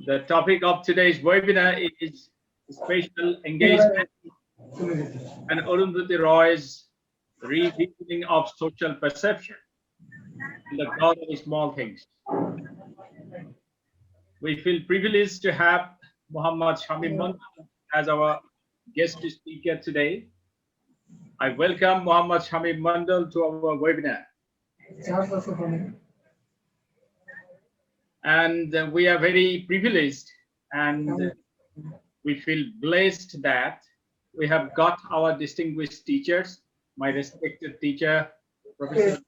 The topic of today's webinar is Special Engagement and Arundhati Roy's Revisiting of Social Perception in the God of Small Things. We feel privileged to have Muhammad Shamim as our guest speaker today. I welcome Muhammad Shamim Mondol to our webinar. And we are very privileged and we feel blessed that we have got our distinguished teachers, my respected teacher, Professor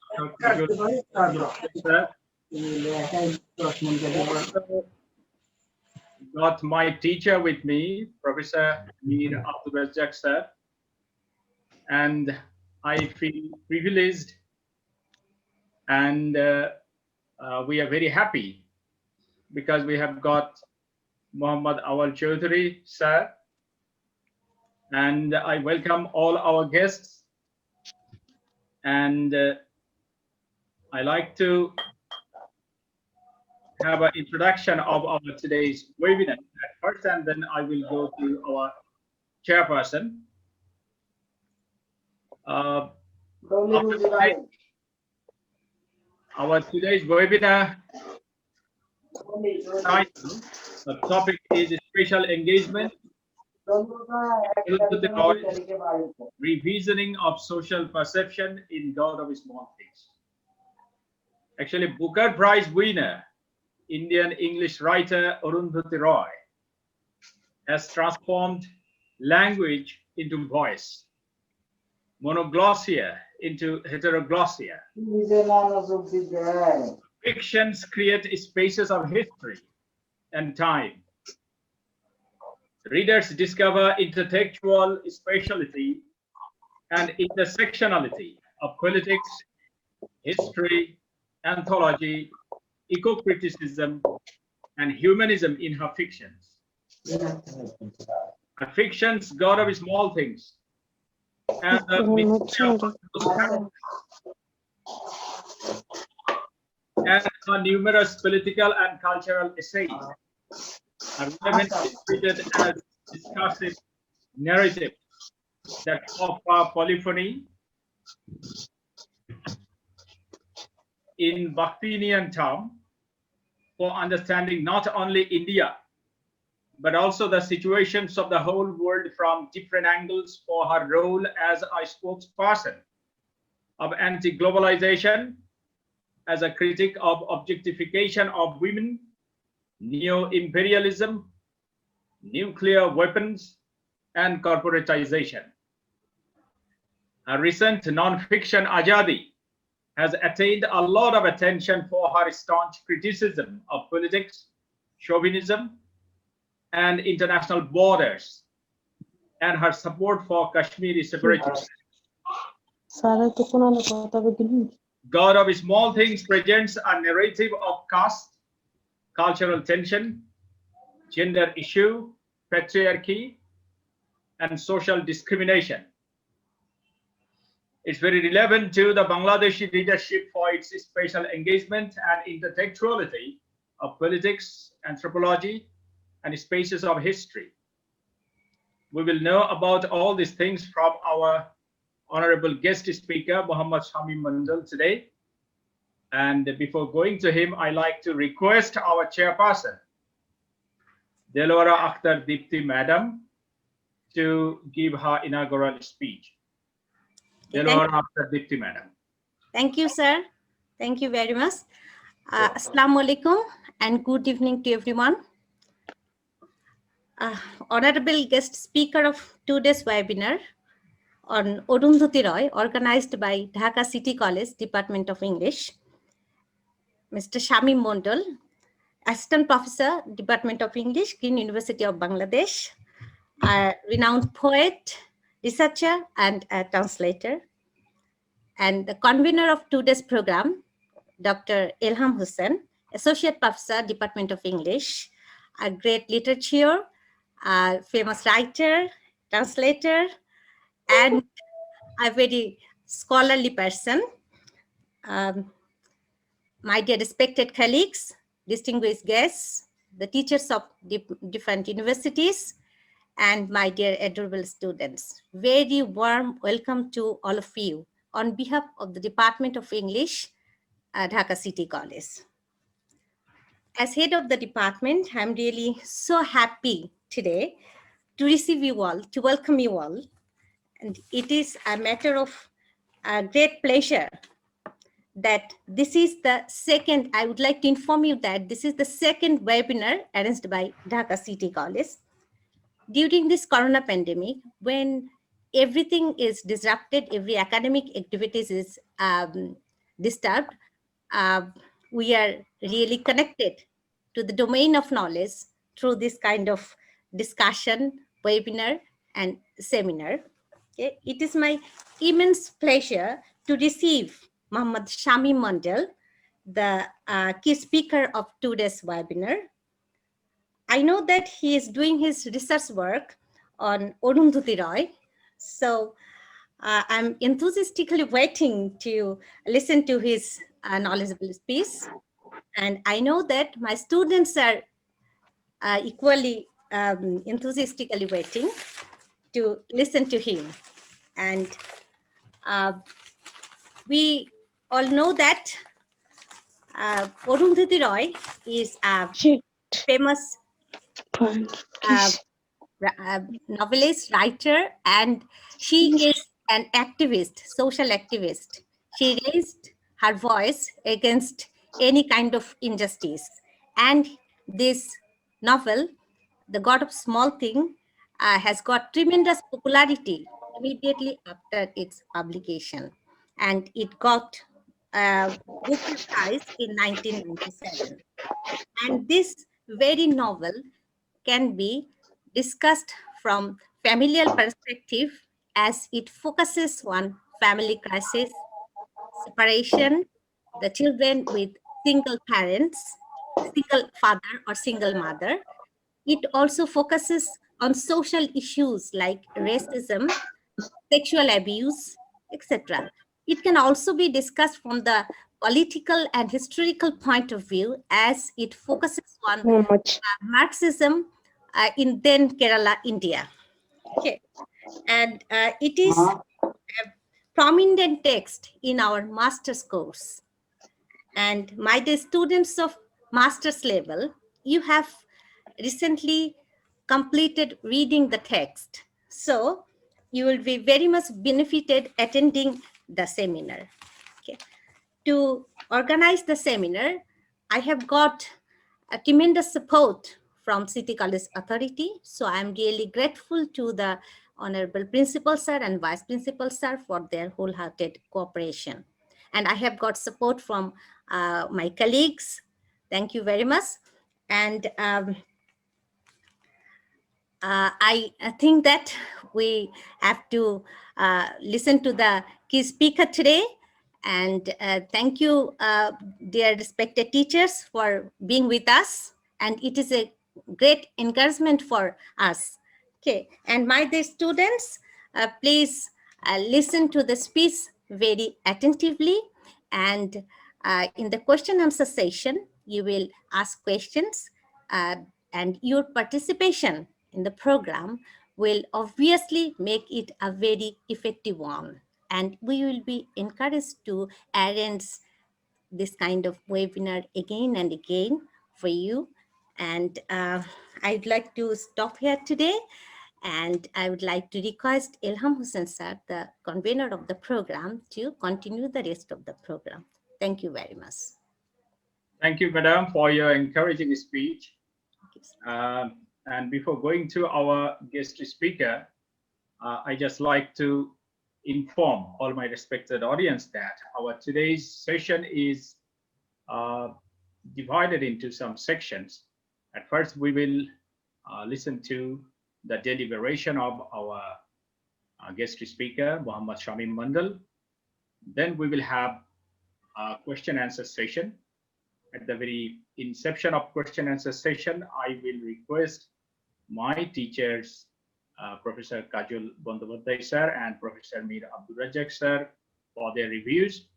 got my teacher with me, Professor Mir Abdul sir, and I feel privileged and we are very happy because we have got Muhammad Awal Chaudhary sir, and I welcome all our guests, and I like to have an introduction of our today's webinar at first, and then I will go to our chairperson. Our today's webinar title, the topic is Special Engagement, Revisioning of Social Perception in God of Small Things. Actually, Booker Prize winner, Indian English writer Arundhati Roy has transformed language into voice, monoglossia into heteroglossia. Fictions create spaces of history and time. Readers discover intertextual speciality and intersectionality of politics, history, anthology, eco-criticism, and humanism in her fictions. Her fictions, God of Small Things, and her numerous political and cultural essays are treated as discursive narrative that offer polyphony in Bakhtinian term for understanding not only India, but also the situations of the whole world from different angles for her role as a spokesperson of anti-globalization, as a critic of objectification of women, neo-imperialism, nuclear weapons, and corporatization. A recent non-fiction Azadi has attained a lot of attention for her staunch criticism of politics, chauvinism, and international borders, and her support for Kashmiri separatism. God of Small Things presents a narrative of caste, cultural tension, gender issue, patriarchy, and social discrimination. It's very relevant to the Bangladeshi leadership for its special engagement and intertextuality of politics, anthropology, and spaces of history. We will know about all these things from our honorable guest speaker, Muhammad Shamim Mondol, today. And before going to him, I like to request our chairperson, Delwara Akhtar Dipti Madam, to give her inaugural speech. Delwara Akhtar Dipti Madam. Thank you, sir. Thank you very much. Assalamu alaikum and good evening to everyone. Honorable guest speaker of today's webinar on Arundhati Roy, organized by Dhaka City College, Department of English, Mr. Shamim Mondol, Assistant Professor, Department of English, Green University of Bangladesh, a renowned poet, researcher, and a translator, and the convener of today's program, Dr. Ilham Hussain, Associate Professor, Department of English, a great literature, a famous writer, translator, and a very scholarly person. My dear respected colleagues, distinguished guests, the teachers of different universities, and my dear adorable students. Very warm welcome to all of you on behalf of the Department of English at Dhaka City College. As head of the department, I'm really so happy today to receive you all, to welcome you all. And it is a matter of great pleasure that this is the second, I would like to inform you that this is the second webinar arranged by Dhaka City College. During this corona pandemic, when everything is disrupted, every academic activities is disturbed, we are really connected to the domain of knowledge through this kind of discussion, webinar, and seminar. Okay. It is my immense pleasure to receive Muhammad Shamim Mondol, the key speaker of today's webinar. I know that he is doing his research work on Arundhati Roy. So I'm enthusiastically waiting to listen to his knowledgeable speech. And I know that my students are equally enthusiastically waiting to listen to him. And we all know that Arundhati Roy is a famous novelist, writer, and she is an activist, social activist. She raised her voice against any kind of injustice. And this novel, The God of Small Thing, has got tremendous popularity immediately after its publication. And it got Booker Prize in 1997. And this very novel can be discussed from familial perspective as it focuses on family crisis, separation, the children with single parents, single father or single mother. It also focuses on social issues like racism, sexual abuse, etc. It can also be discussed from the political and historical point of view as it focuses on Marxism in then Kerala, India. Okay. And it is a prominent text in our master's course. And my dear students of master's level, you have recently completed reading the text. So you will be very much benefited attending the seminar. Okay. To organize the seminar, I have got a tremendous support from City College Authority. So I'm really grateful to the Honorable Principal Sir and Vice Principal Sir for their wholehearted cooperation. And I have got support from my colleagues. Thank you very much. And I think that we have to listen to the key speaker today. And thank you, dear respected teachers, for being with us. And it is a great encouragement for us. Okay, and my dear students, please listen to the speech very attentively. And in the question answer session, you will ask questions and your participation in the program will obviously make it a very effective one. And we will be encouraged to arrange this kind of webinar again and again for you. And I'd like to stop here today. And I would like to request Ilham Hussain sir, the convener of the program, to continue the rest of the program. Thank you very much. Thank you, Madam, for your encouraging speech. And before going to our guest speaker, I just like to inform all my respected audience that our today's session is divided into some sections. At first, we will listen to the deliberation of our guest speaker, Muhammad Shamim Mondol. Then we will have a question answer session. At the very inception of question answer session, I will request my teachers, Professor Kajul Bandyopadhyay sir and Professor Mir Abdul Razak sir, for their reviews.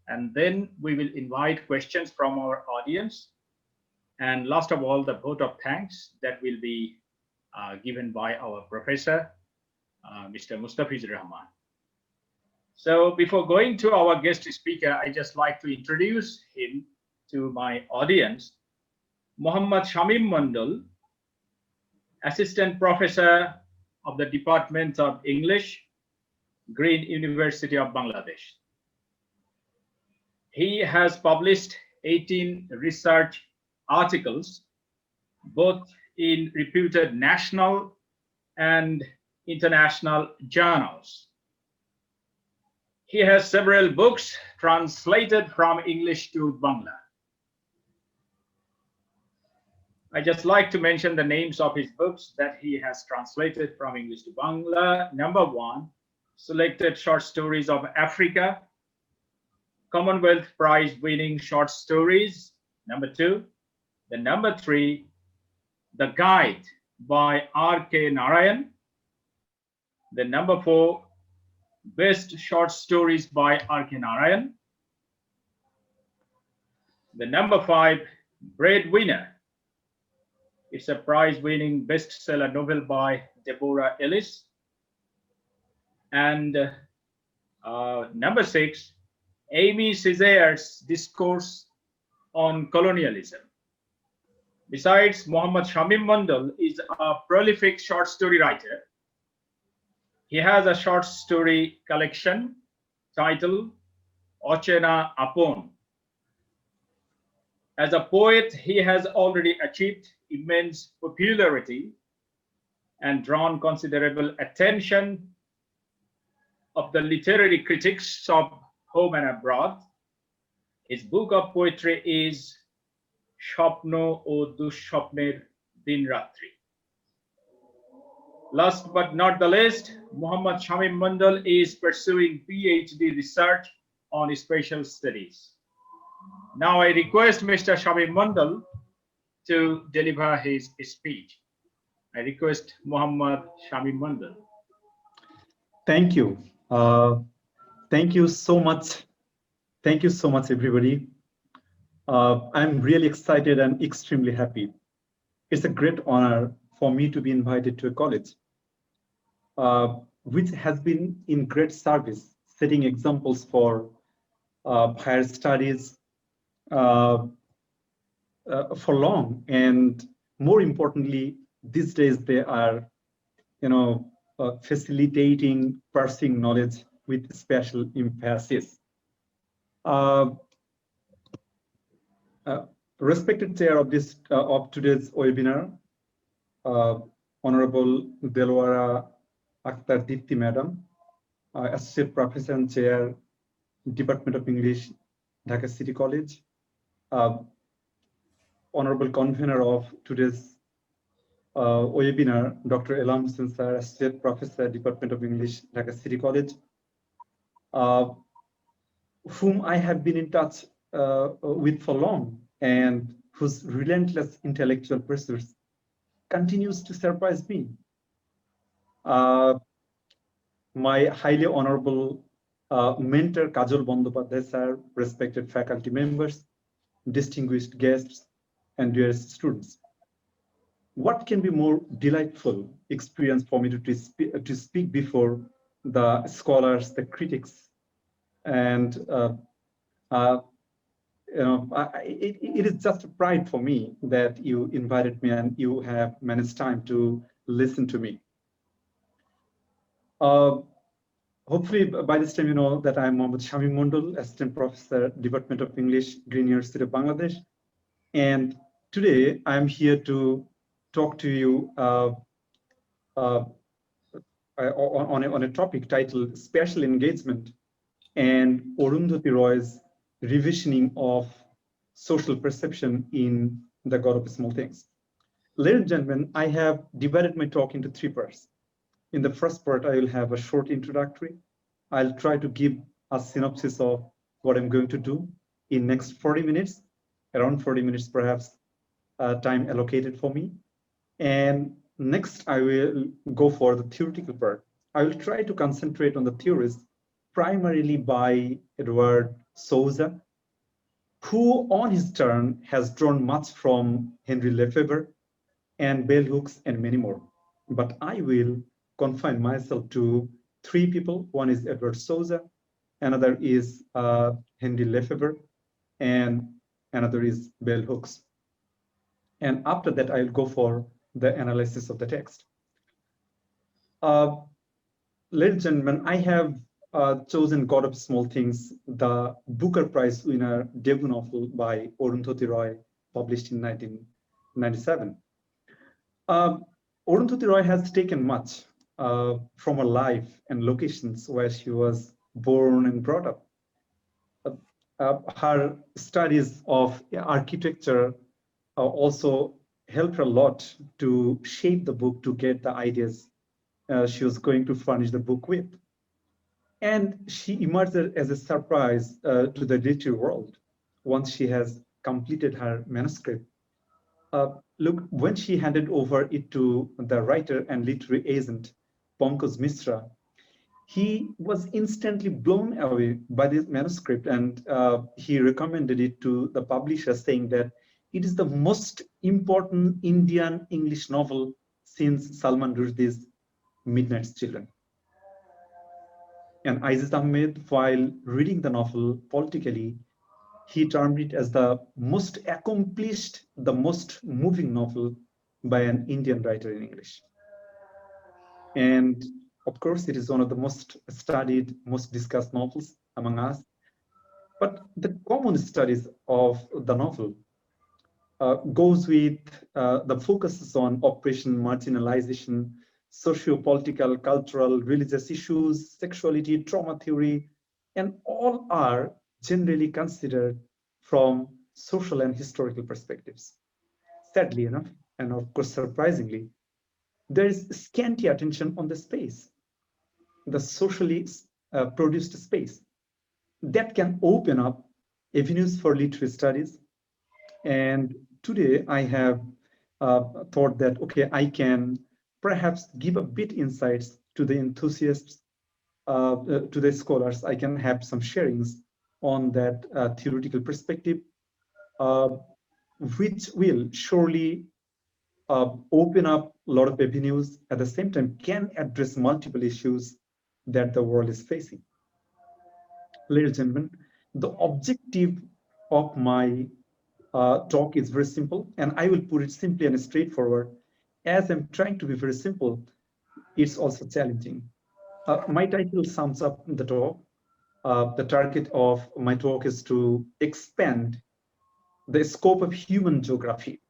And then we will invite questions from our audience. And last of all, the vote of thanks that will be given by our professor, Mr. Mustafizur Rahman. So before going to our guest speaker, I just like to introduce him to my audience. Muhammad Shamim Mondol, Assistant Professor of the Department of English, Green University of Bangladesh. He has published 18 research articles, both in reputed national and international journals. He has several books translated from English to Bangla. I just like to mention the names of his books that he has translated from English to Bangla. Number 1, Selected Short Stories of Africa, Commonwealth Prize winning short stories. Number 2, the number 3, The Guide by R.K. Narayan. The number 4, Best Short Stories by R.K. Narayan. The number 5, Breadwinner. It's a prize-winning bestseller novel by Deborah Ellis. And number 6, Amy Césair's Discourse on Colonialism. Besides, Muhammad Shamim Mondol is a prolific short story writer. He has a short story collection titled Ochena Apon. As a poet, he has already achieved immense popularity and drawn considerable attention of the literary critics of home and abroad. His book of poetry is Shopno O Dushopner Din Ratri. Last but not the least, Muhammad Shamim Mondol is pursuing PhD research on special studies. Now I request Mr. Shamim Mondol to deliver his speech. I request Muhammad Shamim Mondol. Thank you. Thank you so much. Thank you so much, everybody. I'm really excited and extremely happy. It's a great honor for me to be invited to a college, which has been in great service, setting examples for higher studies for long. And more importantly, these days they are, facilitating parsing knowledge with special emphasis. Respected chair of this of today's webinar, Honorable Delwara Akhtar Dipti Madam, Associate Professor and Chair, Department of English, Dhaka City College, Honorable Convener of today's webinar, Dr. Elam Hussain Sir, Associate Professor, Department of English, Dhaka City College, whom I have been in touch with for long, and whose relentless intellectual pursuit continues to surprise me. My highly honorable mentor, Kajol Bandyopadhyay Sir, respected faculty members, distinguished guests, and dearest students. What can be more delightful experience for me to speak before the scholars, the critics, and it is just a pride for me that you invited me and you have managed time to listen to me. Hopefully by this time you know that I am Muhammad Shamim Mondol, Assistant Professor, Department of English, Green University of Bangladesh. And today I am here to talk to you on a topic titled Special Engagement and Arundhati Roy's Revisioning of Social Perception in the God of Small Things. Ladies and gentlemen, I have divided my talk into 3 parts. In the first part, I will have a short introductory. I'll try to give a synopsis of what I'm going to do in next 40 minutes, around 40 minutes perhaps, time allocated for me. And next, I will go for the theoretical part. I will try to concentrate on the theories primarily by Edward Souza, who on his turn has drawn much from Henry Lefebvre and bell hooks and many more. But I will confine myself to three people. One is Edward Souza, another is Henry Lefebvre, and another is bell hooks. And after that, I'll go for the analysis of the text. Ladies and gentlemen, I have chosen God of Small Things, the Booker Prize winner debut novel by Arundhati Roy, published in 1997. Arundhati Roy has taken much from her life and locations where she was born and brought up. Her studies of architecture also helped her a lot to shape the book, to get the ideas she was going to furnish the book with. And she emerged as a surprise to the literary world once she has completed her manuscript. Look, when she handed over it to the writer and literary agent, Pankaj Mishra, he was instantly blown away by this manuscript, and he recommended it to the publisher, saying that it is the most important Indian English novel since Salman Rushdie's Midnight's Children. And Aziz Ahmed, while reading the novel politically, he termed it as the most accomplished, the most moving novel by an Indian writer in English. And of course, it is one of the most studied, most discussed novels among us. But the common studies of the novel goes with the focuses on oppression, marginalization, socio-political, cultural, religious issues, sexuality, trauma theory, and all are generally considered from social and historical perspectives. Sadly enough, and of course surprisingly, there is scanty attention on the space, the socially produced space that can open up avenues for literary studies. And today I have thought that, okay, I can perhaps give a bit insights to the enthusiasts, to the scholars. I can have some sharings on that theoretical perspective, which will surely open up a lot of avenues, at the same time can address multiple issues that the world is facing. Ladies and gentlemen, the objective of my talk is very simple, and I will put it simply and straightforward. As I'm trying to be very simple, it's also challenging. My title sums up the talk. The target of my talk is to expand the scope of human geography,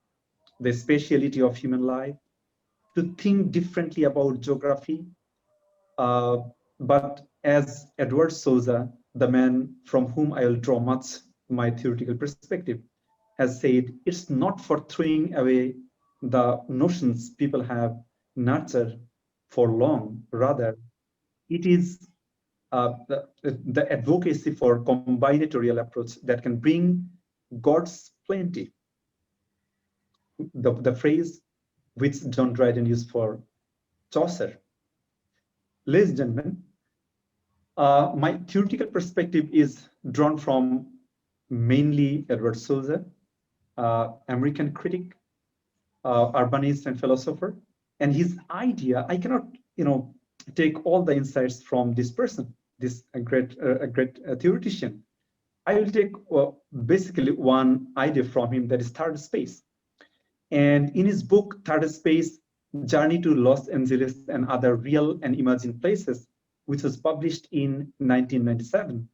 the spatiality of human life, to think differently about geography. But as Edward Souza, the man from whom I will draw much my theoretical perspective, has said, it's not for throwing away the notions people have nurtured for long. Rather, it is the advocacy for combinatorial approach that can bring God's plenty. The phrase which John Dryden used for Chaucer. Ladies and gentlemen, my theoretical perspective is drawn from mainly Edward Souza, American critic, urbanist and philosopher, and his idea. I cannot, take all the insights from this person, this great theoretician. I will take basically one idea from him, that is third space. And in his book, Third Space, Journey to Los Angeles and Other Real and Imagined Places, which was published in 1997.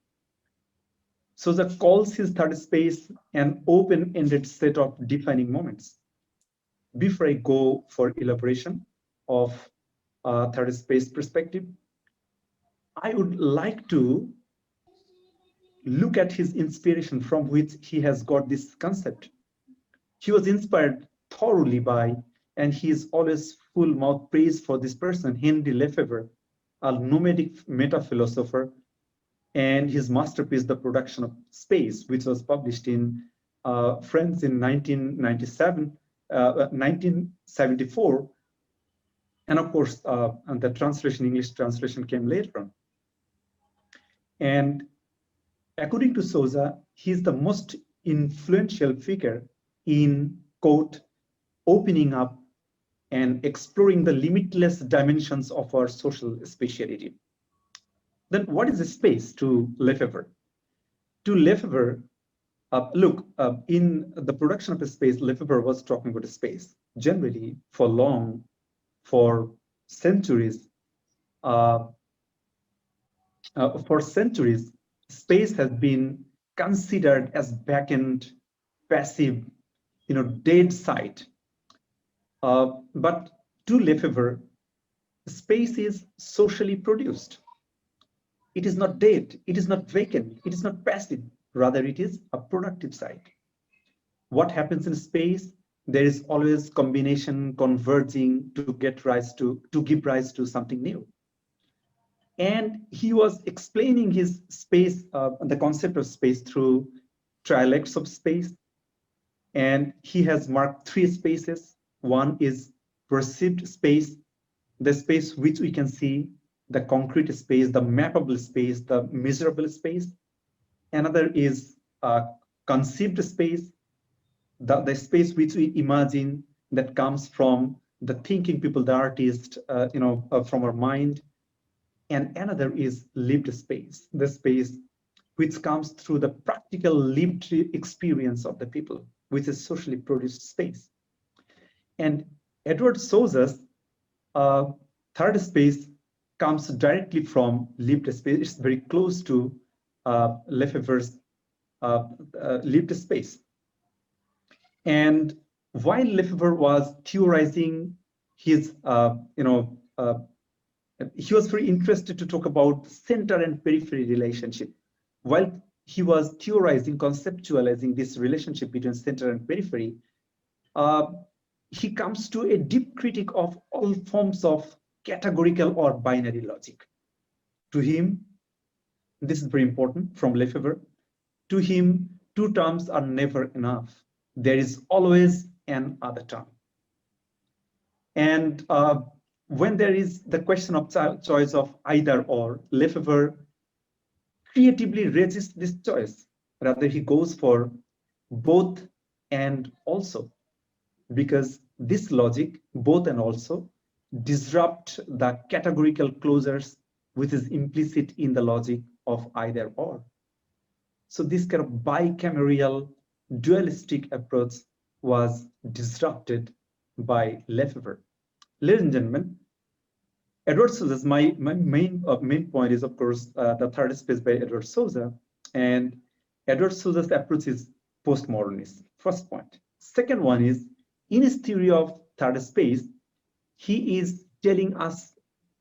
Souza calls his third space an open-ended set of defining moments. Before I go for elaboration of third space perspective, I would like to look at his inspiration from which he has got this concept. He was inspired thoroughly by, and he is always full mouth praise for this person, Henry Lefebvre, a nomadic meta-philosopher, and his masterpiece, The Production of Space, which was published in France in 1974. And of course, and the translation, English translation, came later on. And according to Souza, he's the most influential figure in, quote, opening up and exploring the limitless dimensions of our social spatiality. Then what is a space to Lefebvre? To Lefebvre, look, in the production of a space, Lefebvre was talking about a space. Generally, for centuries, space has been considered as vacant, passive, dead site. But to Lefebvre, space is socially produced. It is not dead, it is not vacant, it is not passive, rather it is a productive site. What happens in space? There is always combination, converging to give rise to something new. And he was explaining his space, the concept of space through trialects of space. And he has marked 3 spaces. One is perceived space, the space which we can see, the concrete space, the mappable space, the measurable space. Another is conceived space, the space which we imagine that comes from the thinking people, the artist, from our mind. And another is lived space, the space which comes through the practical lived experience of the people, which is socially produced space. And Edward Souza's third space comes directly from lived space. It's very close to Lefebvre's lived space. And while Lefebvre was theorizing his, he was very interested to talk about center and periphery relationship. While he was theorizing, conceptualizing this relationship between center and periphery, he comes to a deep critique of all forms of categorical or binary logic. To him, this is very important from Lefebvre, to him, 2 terms are never enough. There is always an other term. And when there is the question of choice of either or, Lefebvre creatively resists this choice. Rather, he goes for both and also, because this logic, both and also, disrupt the categorical closures which is implicit in the logic of either or. So this kind of bicameral dualistic approach was disrupted by Lefebvre. Ladies and gentlemen, Edward Souza's my main point is, of course, the third space by Edward Souza, and Edward Souza's approach is postmodernist. First point. Second one is, in his theory of third space, he is telling us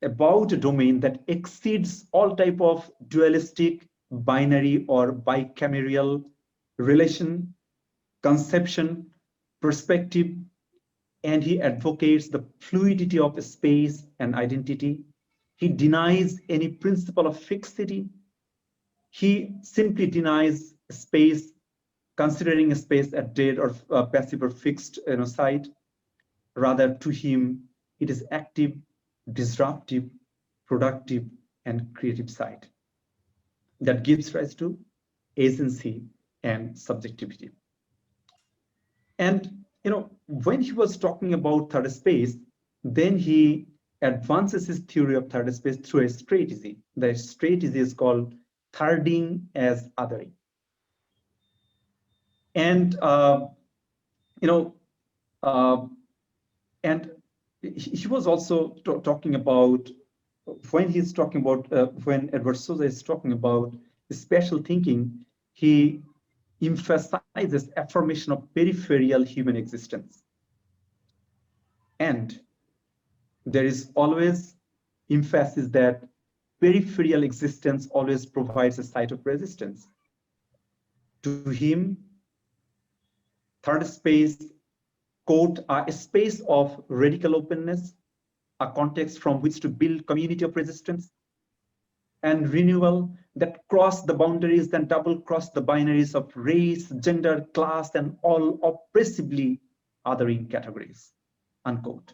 about a domain that exceeds all type of dualistic, binary, or bicameral relation, conception, perspective, and he advocates the fluidity of space and identity. He denies any principle of fixity. He simply denies space, considering a space as dead or passive or fixed site. Rather, to him, it is active, disruptive, productive, and creative site that gives rise to agency and subjectivity. And when he was talking about third space, then he advances his theory of third space through a strategy. The strategy is called thirding as othering. And and he was also talking about, when he's talking about, when Edward Souza is talking about spatial thinking, he emphasizes affirmation of peripheral human existence. And there is always emphasis that peripheral existence always provides a site of resistance. To him, third space, quote, a space of radical openness, a context from which to build community of resistance and renewal that cross the boundaries, then double cross the binaries of race, gender, class, and all oppressively othering categories, unquote.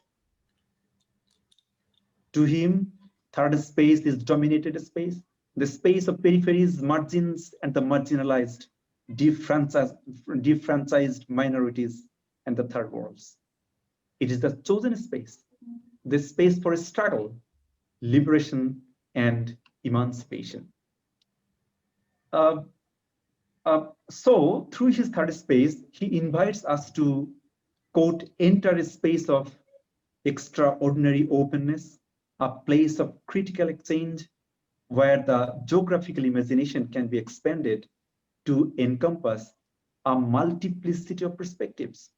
To him, third space is dominated space, the space of peripheries, margins, and the marginalized, defranchised minorities, and the third worlds. It is the chosen space, the space for struggle, liberation, and emancipation. So through his third space, he invites us to, quote, enter a space of extraordinary openness, a place of critical exchange, where the geographical imagination can be expanded to encompass a multiplicity of perspectives.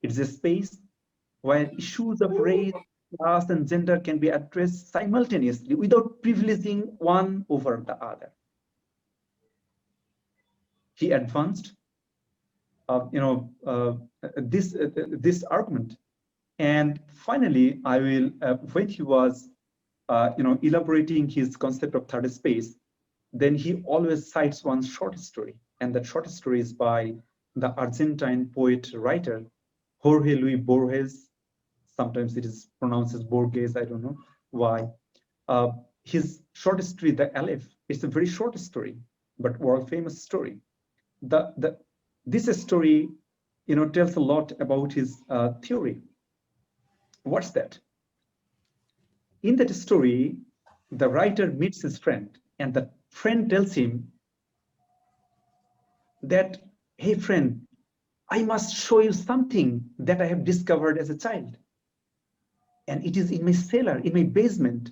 It's a space where issues of race, class, and gender can be addressed simultaneously without privileging one over the other. He advanced, this argument, and finally, I will, when he was, elaborating his concept of third space, then he always cites one short story, and that short story is by the Argentine poet writer Jorge Luis Borges. Sometimes it is pronounced as Borges, I don't know why. His short story, The Aleph, it's a very short story, but world famous story. This story, tells a lot about his theory. What's that? In that story, the writer meets his friend, and the friend tells him that, hey friend, I must show you something that I have discovered as a child. And it is in my cellar, in my basement.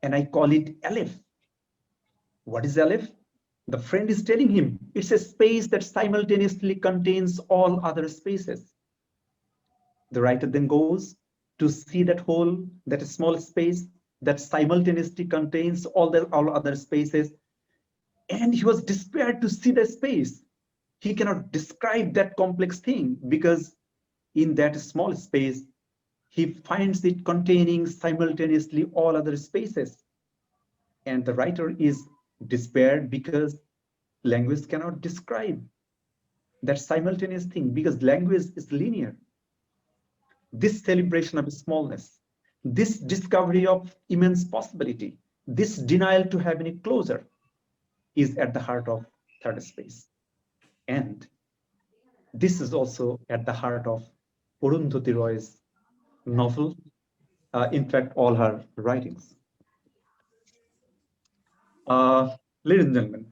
And I call it Aleph. What is Aleph? The friend is telling him it's a space that simultaneously contains all other spaces. The writer then goes to see that whole, that small space that simultaneously contains all other spaces. And he was despaired to see the space. He cannot describe that complex thing because in that small space, he finds it containing simultaneously all other spaces. And the writer is despaired because language cannot describe that simultaneous thing, because language is linear. This celebration of smallness, this discovery of immense possibility, this denial to have any closure is at the heart of third space. And this is also at the heart of Arundhati Roy's novel, in fact, all her writings. Ladies and gentlemen,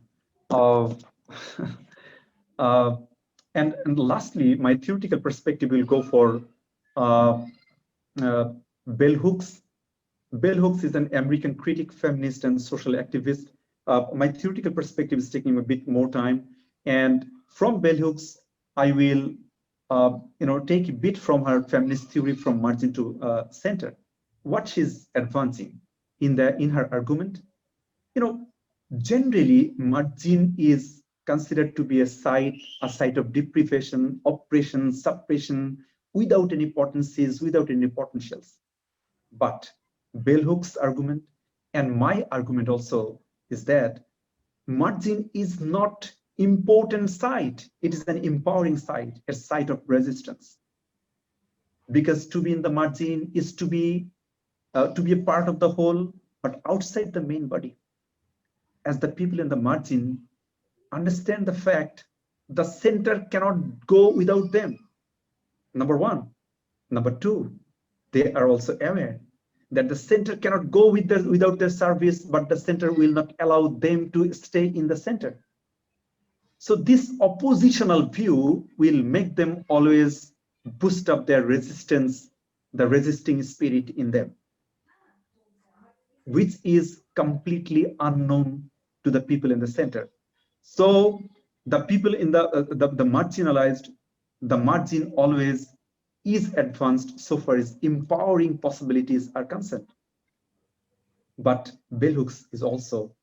and lastly, my theoretical perspective will go for bell hooks. Bell hooks is an American critic, feminist, and social activist. My theoretical perspective is taking a bit more time, and from bell hooks, I will take a bit from her feminist theory from margin to center. What she's advancing in her argument, generally margin is considered to be a site of deprivation, oppression, suppression, without any potencies, without any potentials. But bell hooks' argument and my argument also is that margin is not important site. It is an empowering site, a site of resistance. Because to be in the margin is to be a part of the whole, but outside the main body. As the people in the margin understand the fact, the center cannot go without them. Number one. Number two, they are also aware that the center cannot go without their service, but the center will not allow them to stay in the center. So this oppositional view will make them always boost up their resistance, the resisting spirit in them, which is completely unknown to the people in the center. So the people in the marginalized, the margin always is advanced so far as empowering possibilities are concerned. But bell hooks is also,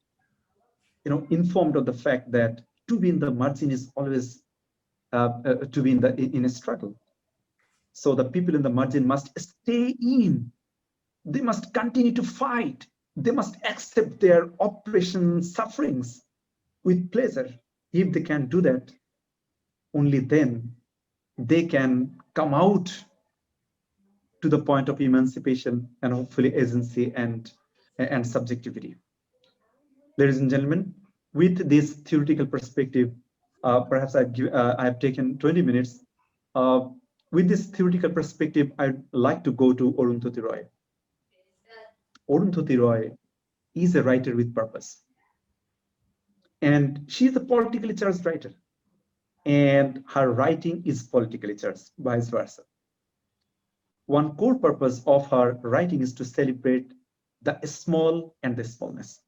informed of the fact that to be in the margin is always to be in a struggle. So the people in the margin must stay in. They must continue to fight. They must accept their oppression, sufferings with pleasure. If they can do that, only then they can come out to the point of emancipation and hopefully agency and subjectivity. Ladies and gentlemen, with this theoretical perspective, Perhaps I have taken 20 minutes. With this theoretical perspective, I'd like to go to Arundhati Roy. Arundhati Roy is a writer with purpose. And she is a politically charged writer. And her writing is politically charged, vice versa. One core purpose of her writing is to celebrate the small and the smallness.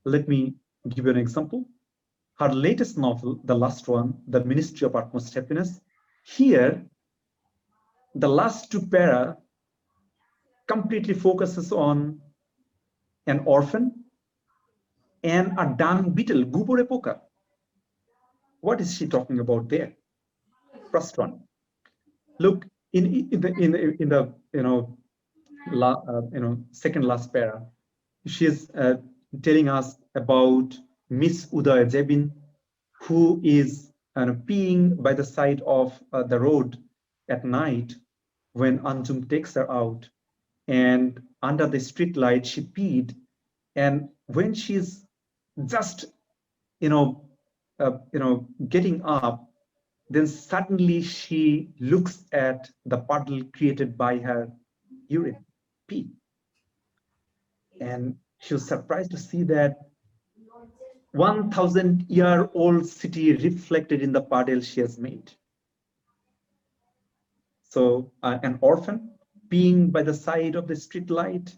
Let me give you an example. Her latest novel, the last one, The Ministry of Utmost Happiness, here, the last two para completely focuses on an orphan and a dung beetle, Gubore Poka. What is she talking about there? First one. Look, in the second last para, she is telling us about Miss Uday Jebin, who is peeing by the side of the road at night when Anjum takes her out, and under the street light she peed, and when she's just getting up, then suddenly she looks at the puddle created by her urine, pee, and she was surprised to see that 1,000-year-old city reflected in the puddle she has made. So an orphan peeing by the side of the street light,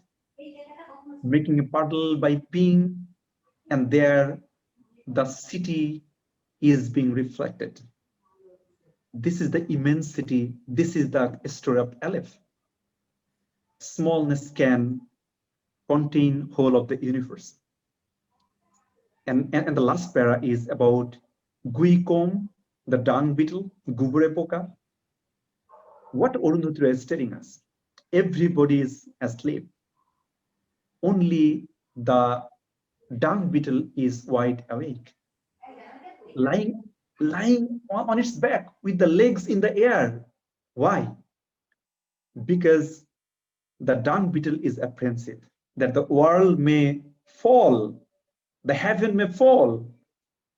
making a puddle by peeing, and there the city is being reflected. This is the immensity. This is the story of Aleph. Smallness can contain whole of the universe. And the last para is about Guikom, the dung beetle, Gubure Poka. What Arundhati Roy is telling us, everybody is asleep. Only the dung beetle is wide awake, lying on its back with the legs in the air. Why? Because the dung beetle is apprehensive that the world may fall, the heaven may fall.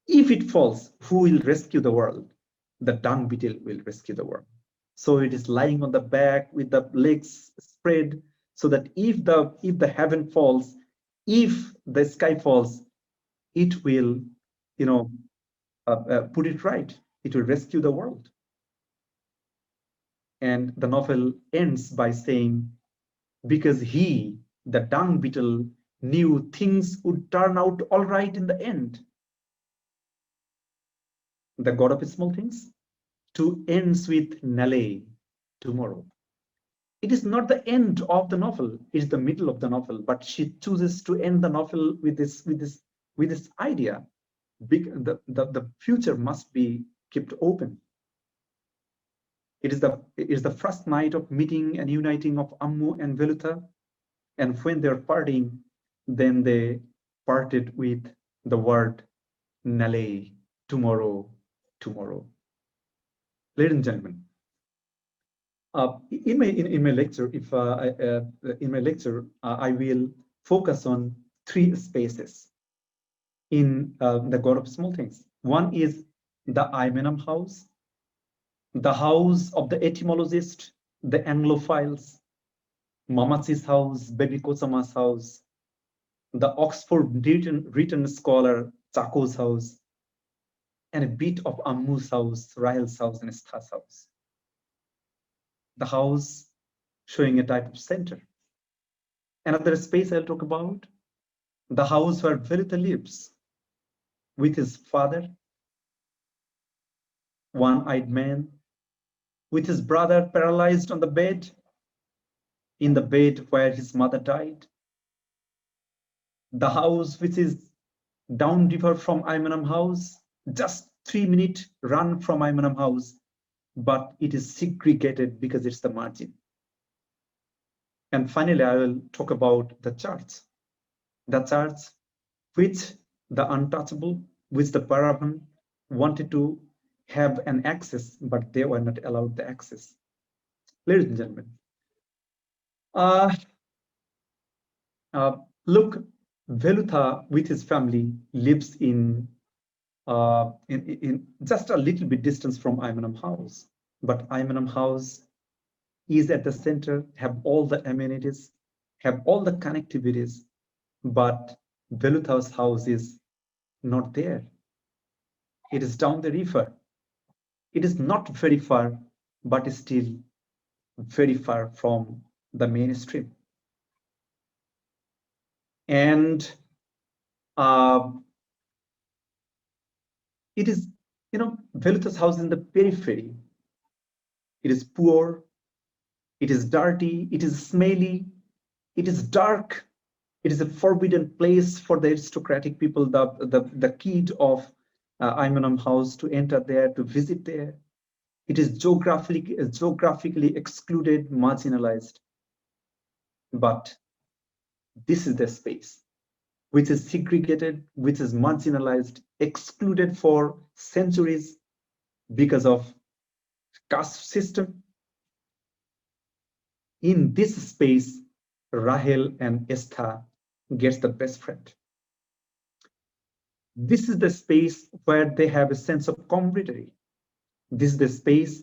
If it falls, who will rescue the world? The dung beetle will rescue the world. So it is lying on the back with the legs spread, so that if the heaven falls, if the sky falls, it will, put it right. It will rescue the world. And the novel ends by saying, because he, the dung beetle, knew things would turn out all right in the end. The God of small things to ends with Nale, tomorrow. It is not the end of the novel, it is the middle of the novel, but she chooses to end the novel with this idea. The future must be kept open. It is the first night of meeting and uniting of Ammu and Velutha, and when they're parting, then they parted with the word Nale, tomorrow, tomorrow. Ladies and gentlemen, in my lecture, I will focus on three spaces in the God of Small Things. One is the Aymenam house, the house of the etymologist, the Anglophiles, Mamachi's house, Baby Kosama's house, the Oxford written scholar Chako's house, and a bit of Ammu's house, Rahel's house, and Stha's house. The house showing a type of center. Another space I'll talk about, the house where Velutha lives with his father, one-eyed man, with his brother paralyzed on the bed, in the bed where his mother died. The house which is downriver from Aymenam house, just 3-minute run from Aymenam house, but it is segregated because it's the margin. And finally, I will talk about the church which the untouchable, which the Paravan wanted to have an access, but they were not allowed the access. Ladies and gentlemen, look, Velutha with his family lives in in just a little bit distance from Aymanam House. But Aymanam House is at the center, have all the amenities, have all the connectivities, but Velutha's house is not there. It is down the river. It is not very far, but still very far from the mainstream. And it is, Velutha's house in the periphery. It is poor, it is dirty, it is smelly, it is dark, it is a forbidden place for the aristocratic people, the kid of Aymanam House to enter there, to visit there. It is geographically excluded, marginalized. But this is the space which is segregated, which is marginalized, excluded for centuries because of caste system. In this space, Rahel and Esther gets the best friend. This is the space where they have a sense of camaraderie. This is the space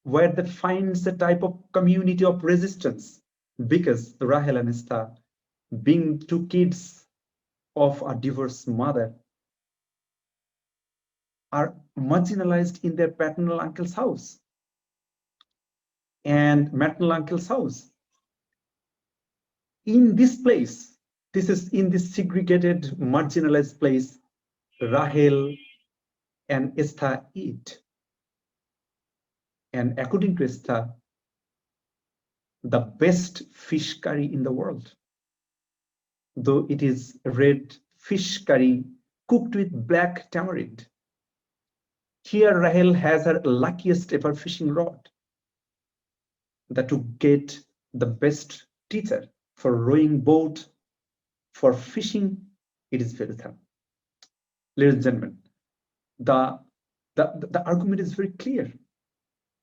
where they find a type of community of resistance, because Rahel and Esther, being two kids of a divorced mother, are marginalized in their paternal uncle's house and maternal uncle's house. In this place, this is in this segregated, marginalized place, Rahel and Esther eat. And according to Esther, the best fish curry in the world, though it is red fish curry cooked with black tamarind. Here Rahel has her luckiest ever fishing rod, that to get the best teacher for rowing boat, for fishing, it is Velutha. Ladies and gentlemen, the argument is very clear.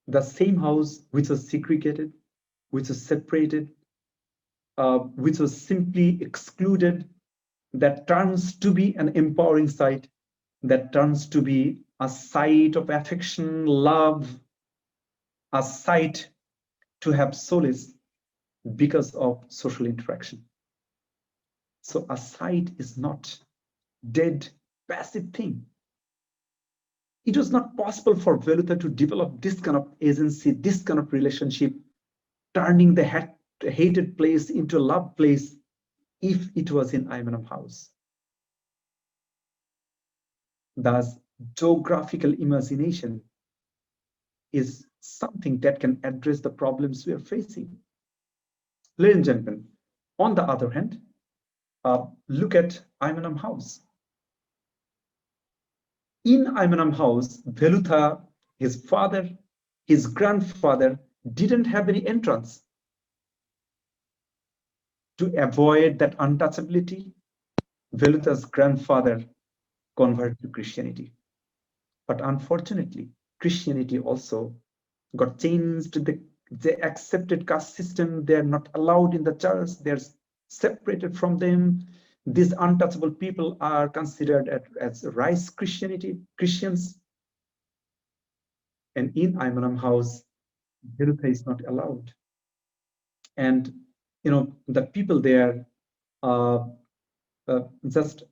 The same house which was segregated, which was separated, which was simply excluded, that turns to be an empowering site, that turns to be a site of affection, love, a site to have solace because of social interaction. So a site is not dead, passive thing. It was not possible for Velutha to develop this kind of agency, this kind of relationship, turning the hated place into a love place, if it was in Aymanam House. Thus, geographical imagination is something that can address the problems we are facing. Ladies and gentlemen, on the other hand, look at Aymanam House. In Aymanam House, Velutha, his father, his grandfather didn't have any entrance. To avoid that untouchability, Velutha's grandfather converted to Christianity. But unfortunately, Christianity also got changed. They accepted caste system. They're not allowed in the church. They're separated from them. These untouchable people are considered as rice Christians. And in Aymanam House, Velutha is not allowed. And the people there just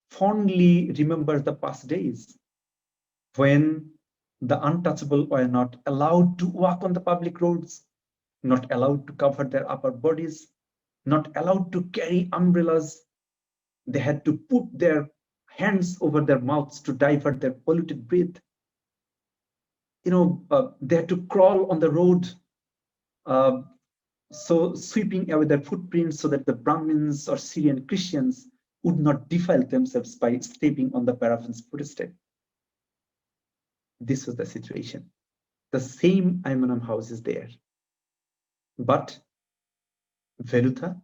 fondly remember the past days when the untouchable were not allowed to walk on the public roads, not allowed to cover their upper bodies, not allowed to carry umbrellas. They had to put their hands over their mouths to divert their polluted breath. They had to crawl on the road, so sweeping away their footprints so that the Brahmins or Syrian Christians would not defile themselves by stepping on the paraphan's footstep. This was the situation. The same Aymanam House is there. But Velutha,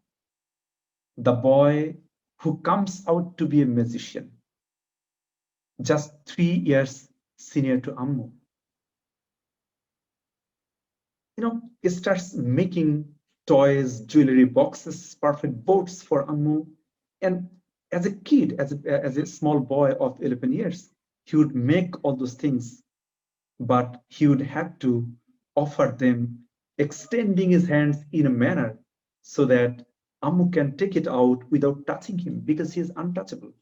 the boy who comes out to be a magician, just 3 years senior to Ammu, starts making toys, jewelry boxes, perfect boats for Ammu. And as a kid, as a small boy of 11 years, he would make all those things, but he would have to offer them, extending his hands in a manner so that Ammu can take it out without touching him, because he is untouchable.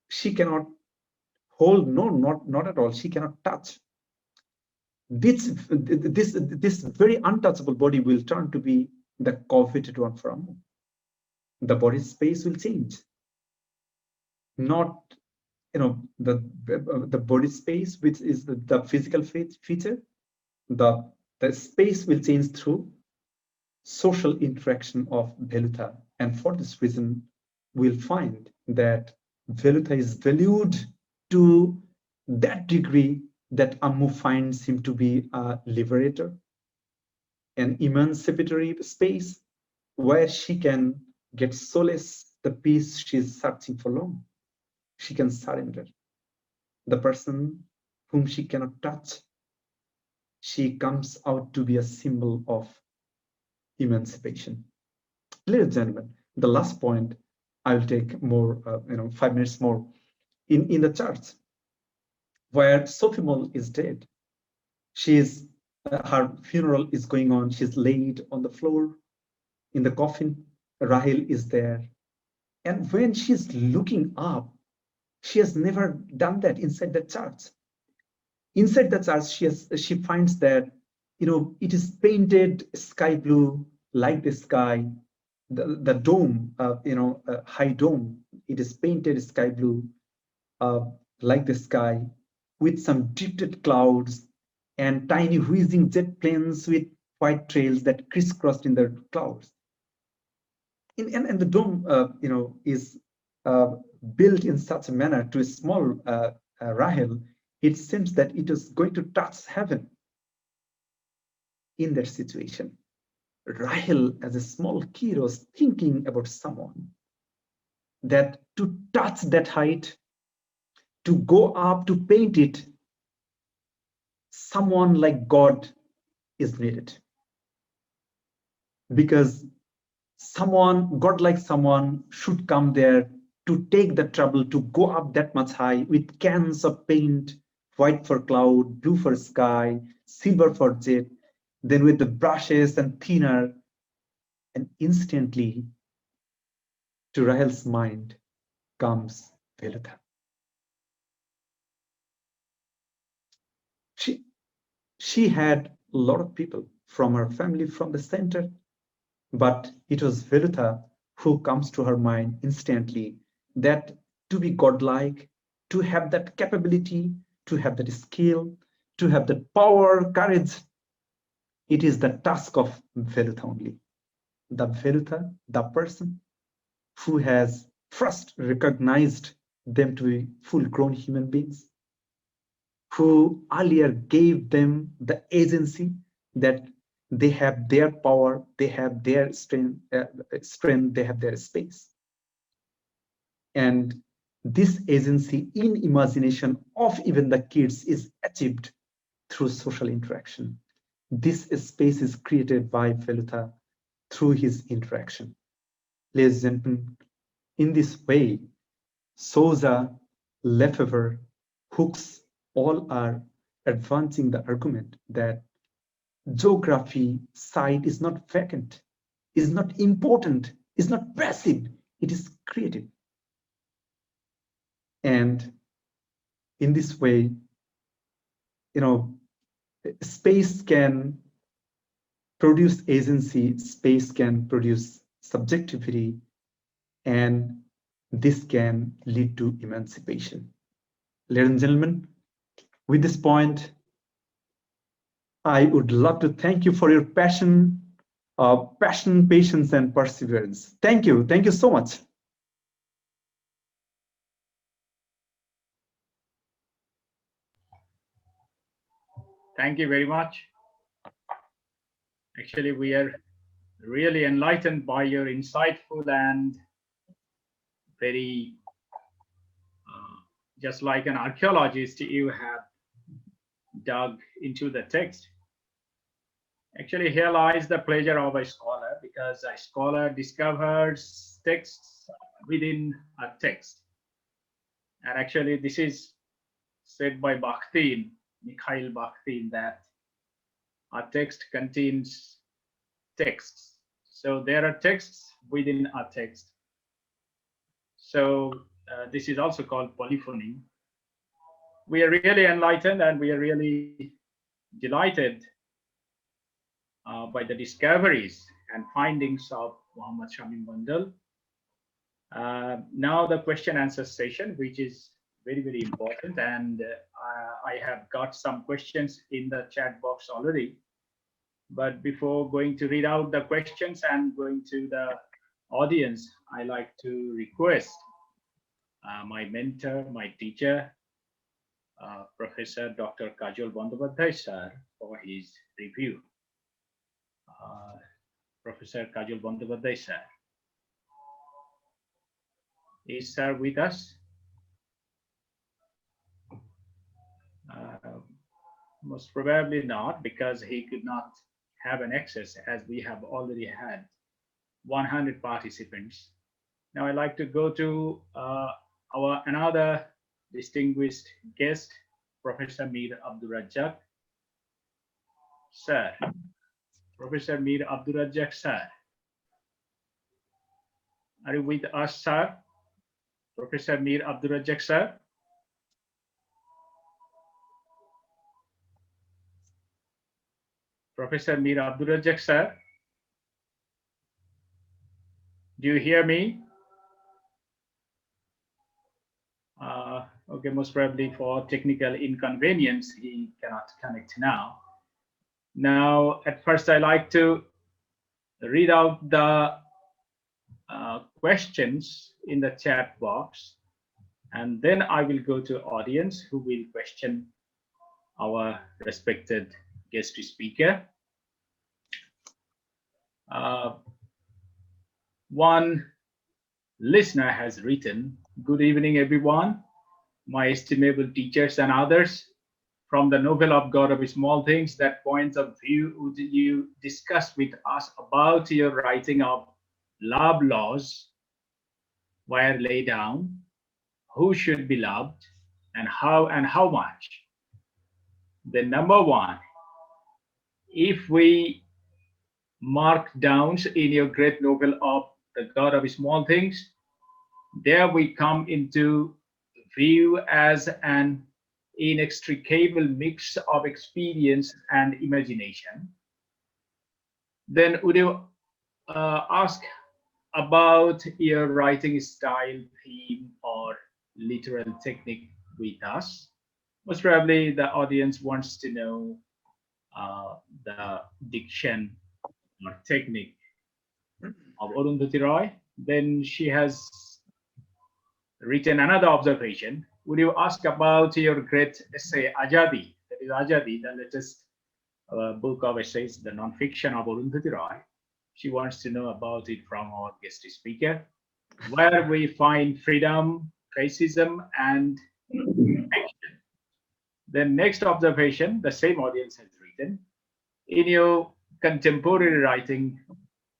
She cannot hold, no, not at all. She cannot touch. This very untouchable body will turn to be the coveted one for Ammu. The body space will change. Not, the body space, which is the physical feature, the space will change through social interaction of Velutha. And for this reason, we'll find that Velutha is valued to that degree that Ammu finds him to be a liberator, an emancipatory space where she can get solace, the peace she's searching for long. She can surrender. The person whom she cannot touch, she comes out to be a symbol of emancipation. Ladies and gentlemen, the last point, I'll take more, 5 minutes more. In the church where Sophie Moll is dead, she's her funeral is going on. She's laid on the floor in the coffin. Rahel is there, and when she's looking up, she has never done that inside the church. Inside the church, she finds that it is painted sky blue, like the sky. The dome, high dome, it is painted sky blue, like the sky, with some drifted clouds and tiny whizzing jet planes with white trails that crisscrossed in the clouds. And the dome, is built in such a manner to a small Rahel. It seems that it is going to touch heaven. In that situation, Rahel, as a small kid, was thinking about someone, that to touch that height, to go up, to paint it, someone like God is needed. Because God-like someone should come there to take the trouble to go up that much high with cans of paint, white for cloud, blue for sky, silver for jet, then with the brushes and thinner, and instantly to Rahel's mind comes Velutha. She had a lot of people from her family from the center, but it was Velutha who comes to her mind instantly, that to be godlike, to have that capability, to have that skill, to have that power, courage, it is the task of Velutha only. The Velutha, the person who has first recognized them to be full-grown human beings, who earlier gave them the agency that they have their power, they have their strength, they have their space. And this agency in imagination of even the kids is achieved through social interaction. This space is created by Velutha through his interaction. Ladies and gentlemen, in this way, Souza, Lefebvre, Hooks all are advancing the argument that geography, site is not vacant, is not important, is not passive, it is creative. And in this way, space can produce agency, space can produce subjectivity, and this can lead to emancipation. Ladies and gentlemen, with this point, I would love to thank you for your passion, patience, and perseverance. Thank you. Thank you so much. Thank you very much. Actually, we are really enlightened by your insightful and very, just like an archaeologist, you have dug into the text. Actually, here lies the pleasure of a scholar, because a scholar discovers texts within a text. And actually, this is said by Bakhtin, Mikhail Bakhtin, that our text contains texts. So there are texts within our text. So this is also called polyphony. We are really enlightened and we are really delighted by the discoveries and findings of Muhammad Shamim Mondol. Now the question answer session, which is very, very important. And I have got some questions in the chat box already. But before going to read out the questions and going to the audience, I like to request my mentor, my teacher, Professor Dr. Kajol Bandyopadhyay sir, for his review. Professor Kajol Bandyopadhyay sir. Is sir with us? Most probably not, because he could not have an access, as we have already had 100 participants. Now I'd like to go to our another distinguished guest, Professor Mir Abdul Razzaq. Sir, Professor Mir Abdul Razzaq sir. Are you with us, sir? Professor Mir Abdul Razzaq sir. Professor Mir Abdul Razzaq sir. Do you hear me? Okay, most probably for technical inconvenience, he cannot connect now. Now, at first, I like to read out the questions in the chat box, and then I will go to audience who will question our respected guest speaker. One listener has written, "Good evening, everyone. My estimable teachers and others. From the novel of God of Small Things, that points of view would you discuss with us about your writing of love laws were laid down, who should be loved, and how much? Then number one, if we mark downs in your great novel of the God of Small Things, there we come into view as an inextricable mix of experience and imagination. Then would you ask about your writing style, theme, or literal technique with us? Most probably the audience wants to know the diction or technique of Arundhati Roy. Then she has written another observation. Would you ask about your great essay, Ajadi? That is Ajadi, the latest book of essays, the non-fiction of Arundhati Roy. She wants to know about it from our guest speaker, where we find freedom, racism, and action. The next observation, the same audience has written, in your contemporary writing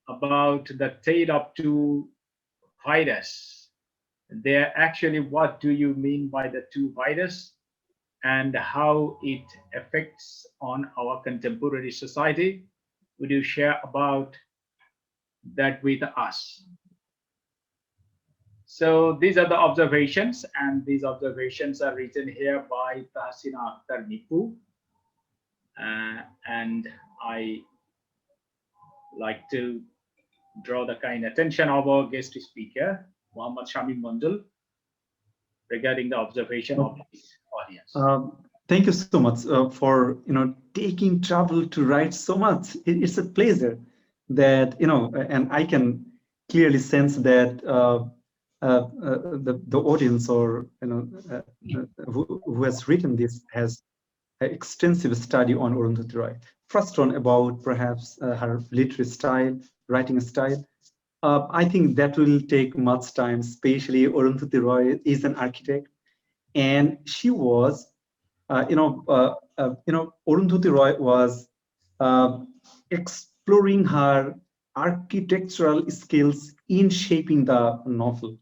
about the tale of two viruses, there actually, what do you mean by the two viruses and how it affects on our contemporary society? Would you share about that with us? So these are the observations, and these observations are written here by Tahsina Akhtar Nipu. And I like to draw the kind attention of our guest speaker, Muhammad Shamim Mondol, regarding the observation of this audience. Thank you so much for taking trouble to write so much. It's a pleasure that and I can clearly sense that the audience or who has written this has an extensive study on Arundhati Roy. First one about perhaps her literary style, writing style. I think that will take much time, especially Arundhati Roy is an architect, and she was, Arundhati Roy was exploring her architectural skills in shaping the novel.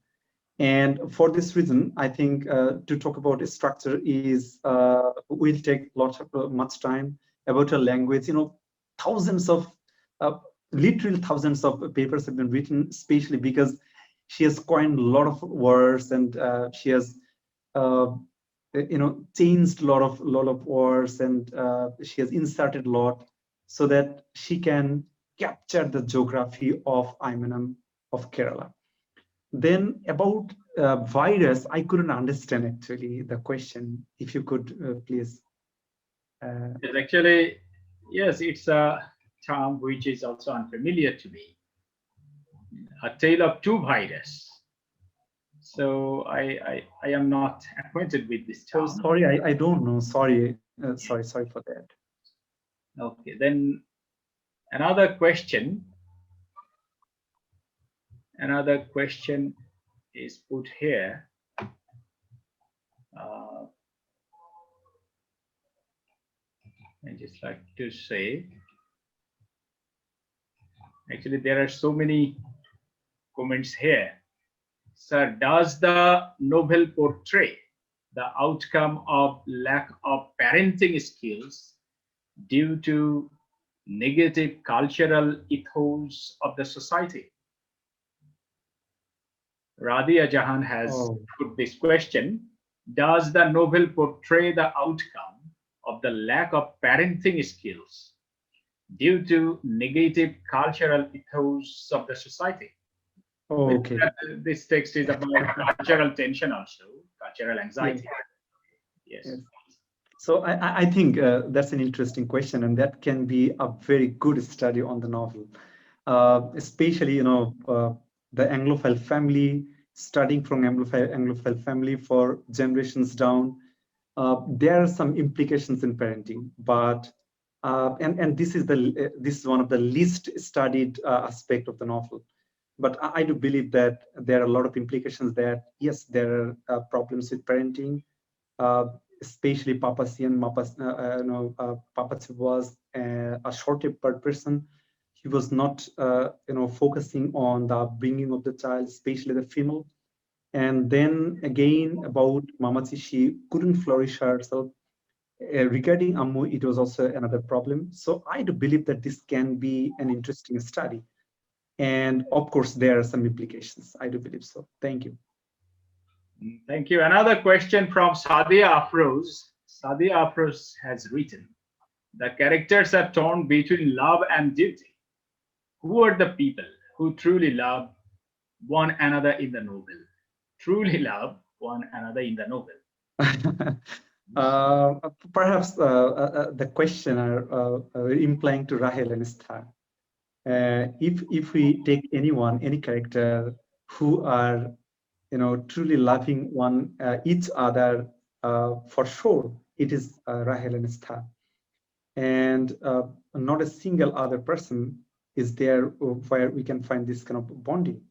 And for this reason, I think to talk about a structure is will take much time. About a language, thousands of literally thousands of papers have been written, especially because she has coined a lot of words, and she has changed a lot of words, and she has inserted a lot so that she can capture the geography of Aymanam of Kerala. Then about virus, I couldn't understand actually the question. If you could please. Yes, actually, yes, it's a term which is also unfamiliar to me. A tale of two virus. So I am not acquainted with this term. Oh, sorry, I don't know. Sorry, sorry for that. Okay, then another question. Another question is put here. I just like to say, actually, there are so many comments here. Sir, does the novel portray the outcome of lack of parenting skills due to negative cultural ethos of the society? Radia Jahan has put this question. Does the novel portray the outcome of the lack of parenting skills due to negative cultural ethos of the society? Okay. This text is about cultural tension also, cultural anxiety. Yes. So I think that's an interesting question, and that can be a very good study on the novel, especially the Anglophile family, studying from Anglophile family for generations down. There are some implications in parenting, but and this is one of the least studied aspect of the novel. But I do believe that there are a lot of implications that, yes, there are problems with parenting, especially Papasi and Papasi was a short-tempered person. He was not, focusing on the bringing of the child, especially the female. And then again, about Mamachi, she couldn't flourish herself. Regarding Ammu, it was also another problem. So I do believe that this can be an interesting study. And of course, there are some implications. I do believe so. Thank you. Thank you. Another question from Sadia Afroz. Sadia Afroz has written, the characters are torn between love and duty. Who are the people who truly love one another in the novel? Truly love one another in the novel. Perhaps the questioner implying to Rahel and Star. If we take any character who are truly loving each other, for sure it is Rahel and Star, and not a single other person is there where we can find this kind of bonding.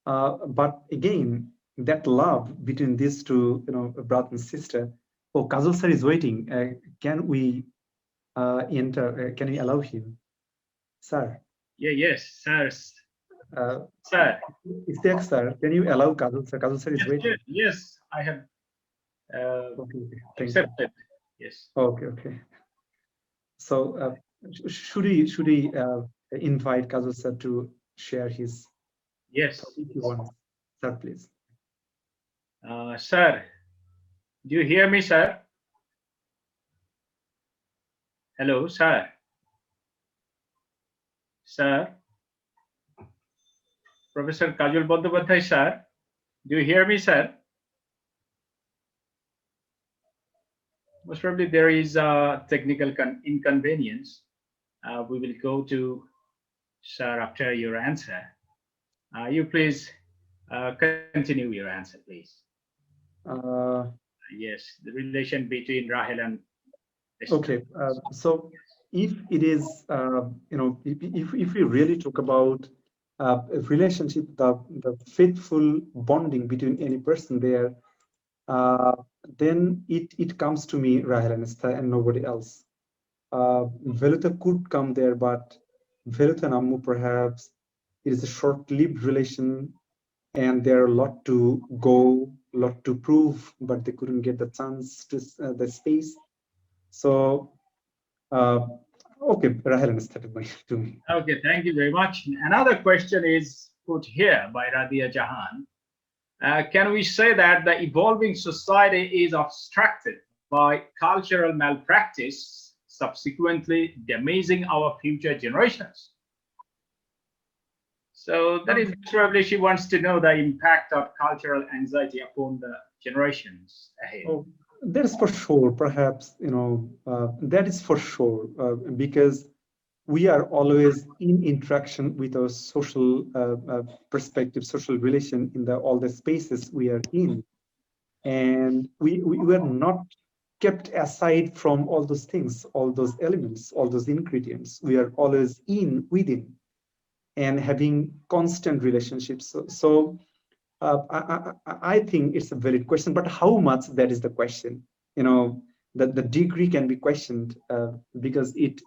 But again, that love between these two, brother and sister. Oh, Kazul sir is waiting. Can we enter? Can we allow him, sir? Yes, sir. Sir. Istiak sir, can you allow Kazul sir? Kazul sir is waiting. Yes, I have accepted. Yes. Okay. So should we invite Kazul sir to share his? Yes. If you want, sir, please. Sir, do you hear me, sir? Hello, sir. Sir. Professor Kajol Bandyopadhyay, sir. Do you hear me, sir? Most probably there is a technical inconvenience. We will go to sir after your answer. You please continue your answer, please. Yes, the relation between Rahel and Esther. Okay, so if it is, if we really talk about a relationship, the faithful bonding between any person there, then it comes to me, Rahel and Esther, and nobody else. Veluta could come there, but Veluta and Ammu, perhaps it is a short-lived relation, and there are a lot to go, a lot to prove, but they couldn't get the chance to the space. So, okay, Rahel started to me. Okay, thank you very much. Another question is put here by Radia Jahan. Can we say that the evolving society is obstructed by cultural malpractice, subsequently damaging our future generations? So that is probably she wants to know the impact of cultural anxiety upon the generations ahead. Oh, that is for sure. Perhaps, that is for sure, because we are always in interaction with our social perspective, social relation in all the spaces we are in. And we were not kept aside from all those things, all those elements, all those ingredients. We are always within and having constant relationships. So I think it's a valid question, but how much, that is the question. The degree can be questioned because it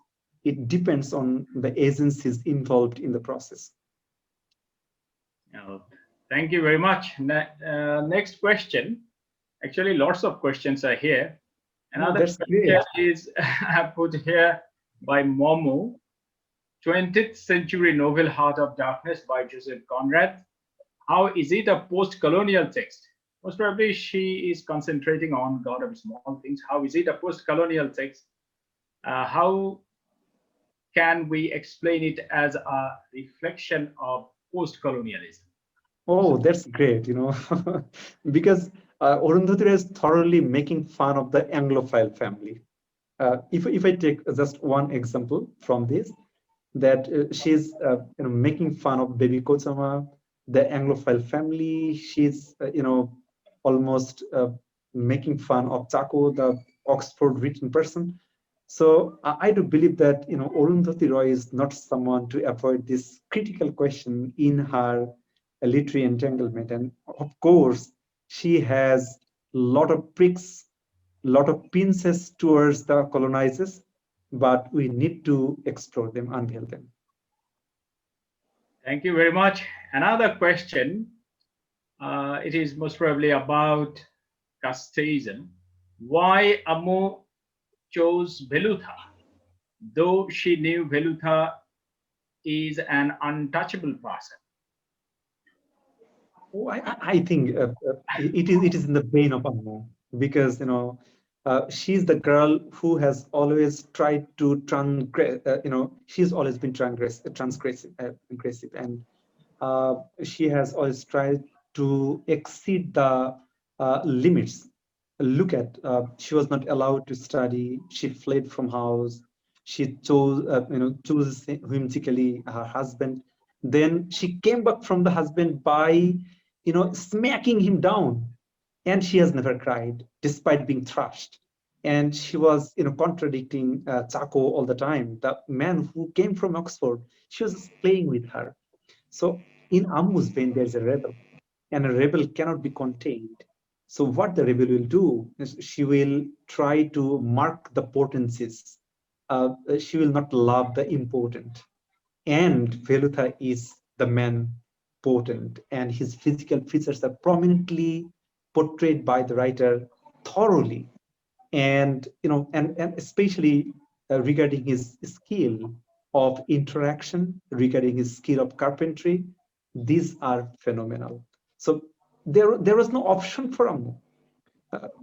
depends on the agencies involved in the process. Thank you very much. Next question. Actually, lots of questions are here. Another question is put here by Momo. 20th Century Novel Heart of Darkness by Joseph Conrad. How is it a post-colonial text? Most probably she is concentrating on God of Small Things. How is it a post-colonial text? How can we explain it as a reflection of post-colonialism? Oh, that's great, because Arundhati Roy is thoroughly making fun of the Anglophile family. If I take just one example from this, that she's making fun of Baby Kochama, the Anglophile family. She's almost making fun of Chaco, the Oxford written person. So I do believe that Arundhati Roy is not someone to avoid this critical question in her literary entanglement. And of course, she has a lot of pricks, a lot of pinches towards the colonizers, but we need to explore them, unveil them. Thank you very much. Another question. It is most probably about casteism. Why Ammo chose Velutha, though she knew Velutha is an untouchable person? Oh, I think it is in the vein of Ammo, because she's the girl who has always tried to transgress. She's always been transgressive, and she has always tried to exceed the limits. Look at, she was not allowed to study. She fled from house. She chose, chooses whimsically her husband. Then she came back from the husband by, smacking him down. And she has never cried, despite being thrashed. And she was, contradicting Chaco all the time. The man who came from Oxford, she was playing with her. So in Ammu's vein, there's a rebel, and a rebel cannot be contained. So what the rebel will do is she will try to mark the potencies. She will not love the important. And Velutha is the man potent, and his physical features are prominently portrayed by the writer thoroughly. And and especially regarding his skill of interaction, regarding his skill of carpentry, these are phenomenal. So there was no option for Ammu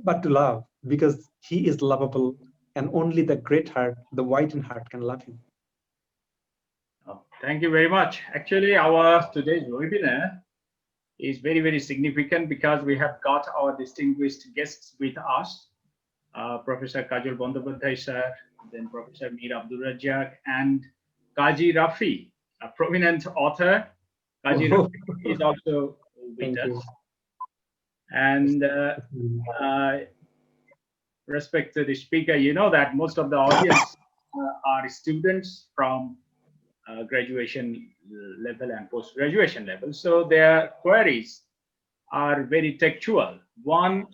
but to love, because he is lovable, and only the great heart, the whitened heart, can love him. Thank you very much. Actually, our today's webinar is very, very significant because we have got our distinguished guests with us. Professor Kajol Bandyopadhyay sir, then Professor Mir Abdul Razzaq, and Kaji Rafi, a prominent author. Kaji Rafi is also with us. And respect to the speaker, you know that most of the audience are students from graduation level and post-graduation level. So their queries are very textual. One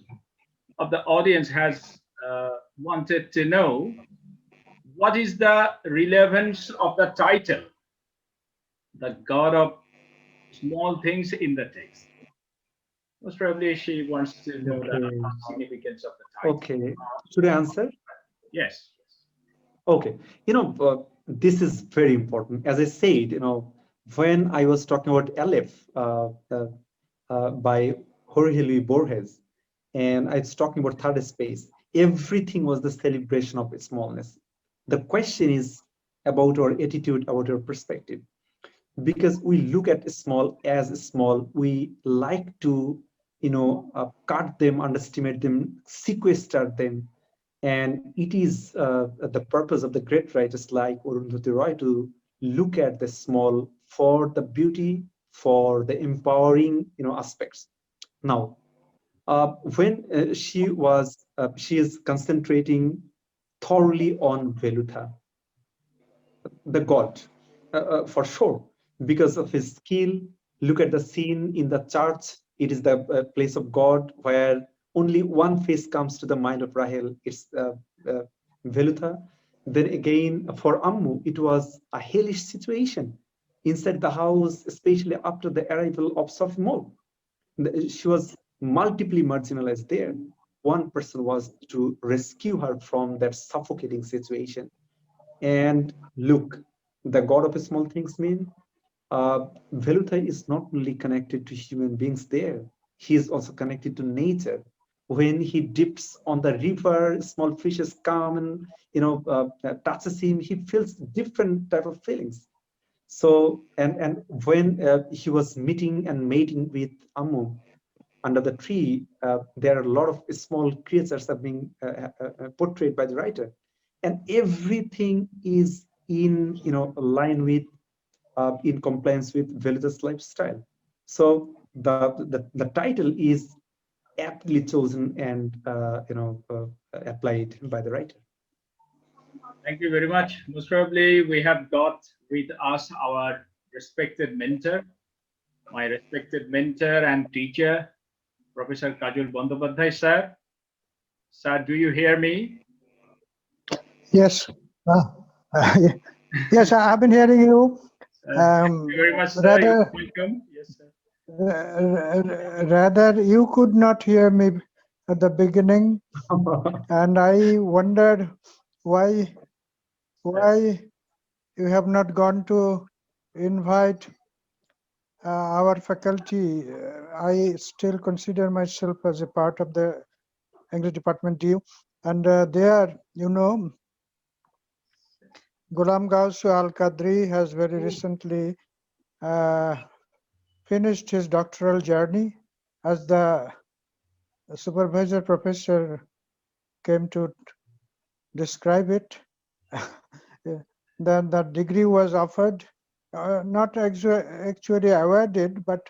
of the audience has wanted to know, what is the relevance of the title, the God of Small Things in the text? Most probably she wants to know Okay. the significance of the title. Okay. Should I answer? Yes. Okay. This is very important. As I said, when I was talking about Aleph by Jorge Luis Borges, and I was talking about third space, everything was the celebration of smallness. The question is about our attitude, about our perspective. Because we look at small as small, we like to, cut them, underestimate them, sequester them. And it is the purpose of the great writers like Arundhati Roy to look at the small for the beauty, for the empowering, aspects. Now, when she is concentrating thoroughly on Velutha, the god, for sure, because of his skill. Look at the scene in the church. It is the place of God where only one face comes to the mind of Rahel. It's Velutha. Then again, for Ammu, it was a hellish situation inside the house, especially after the arrival of Sophomore. She was multiply marginalized there. One person was to rescue her from that suffocating situation. And look, the God of small things mean Velutha is not only connected to human beings there, he is also connected to nature. When he dips on the river, small fishes come and touches him, he feels different type of feelings. So and when he was meeting and mating with Ammu under the tree, there are a lot of small creatures that are being portrayed by the writer, and everything is in line with in compliance with Veluta's lifestyle. So the title is aptly chosen and applied by the writer. Thank you very much. Most probably we have got with us our respected mentor, my respected mentor and teacher, Professor Kajul Bandyopadhyay, sir. Sir, do you hear me? Yes. Yes, I've been hearing you. Thank you very much, sir. You're welcome. Yes, sir. Rather, you could not hear me at the beginning, and I wondered why you have not gone to invite our faculty. I still consider myself as a part of the English department due, and there, Ghulam Gausu Al Qadri has very recently finished his doctoral journey. As the supervisor professor came to describe it, then the degree was offered, not actually awarded, but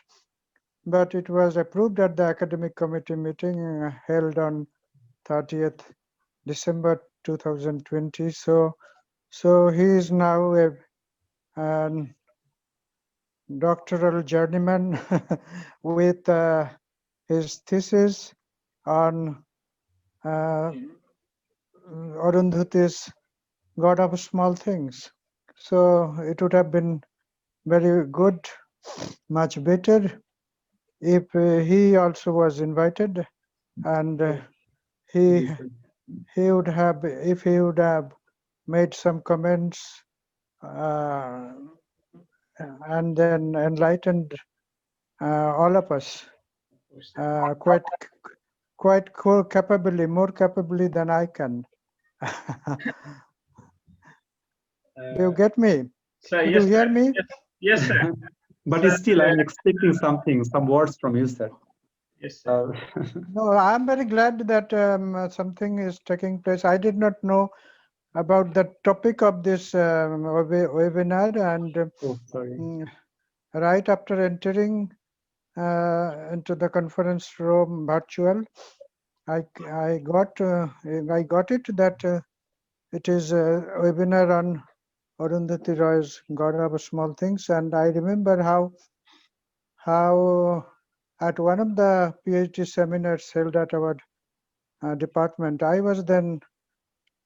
it was approved at the academic committee meeting held on 30th December 2020. So he is now a doctoral journeyman with his thesis on Arundhati's God of Small Things. So it would have been very good, much better if he also was invited, and he would have, if he would have made some comments and then enlightened all of us quite capably, more capably than I can. Do you get me? Sir, Did yes, you hear sir. me? Yes, sir. But Sir, still, I'm expecting some words from you, sir. yes, sir. No, I'm very glad that something is taking place. I did not know about the topic of this webinar, and Oh, sorry. right after entering into the conference room virtual, I got it that it is a webinar on Arundhati Roy's God of Small Things, and I remember how at one of the PhD seminars held at our department, I was then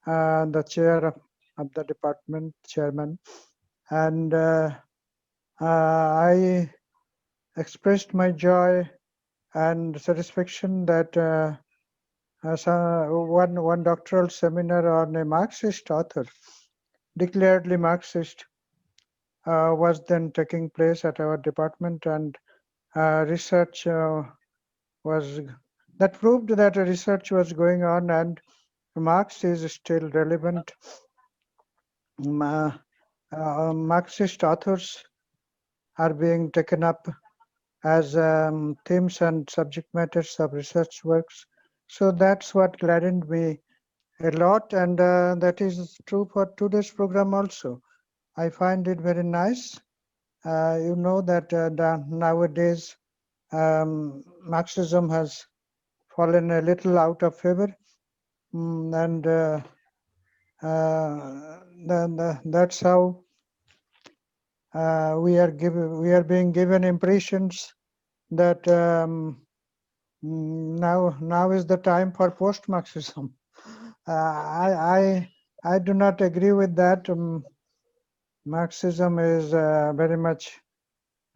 the chair of the department, chairman, and I expressed my joy and satisfaction that one doctoral seminar on a Marxist author, declaredly Marxist, was then taking place at our department, and research was that proved that research was going on, and Marx is still relevant. Marxist authors are being taken up as themes and subject matters of research works. So that's what gladdened me a lot, and that is true for today's program also. I find it very nice. You know that nowadays Marxism has fallen a little out of favor, and that's how we are being given impressions that now is the time for post-Marxism. I do not agree with that. Marxism is very much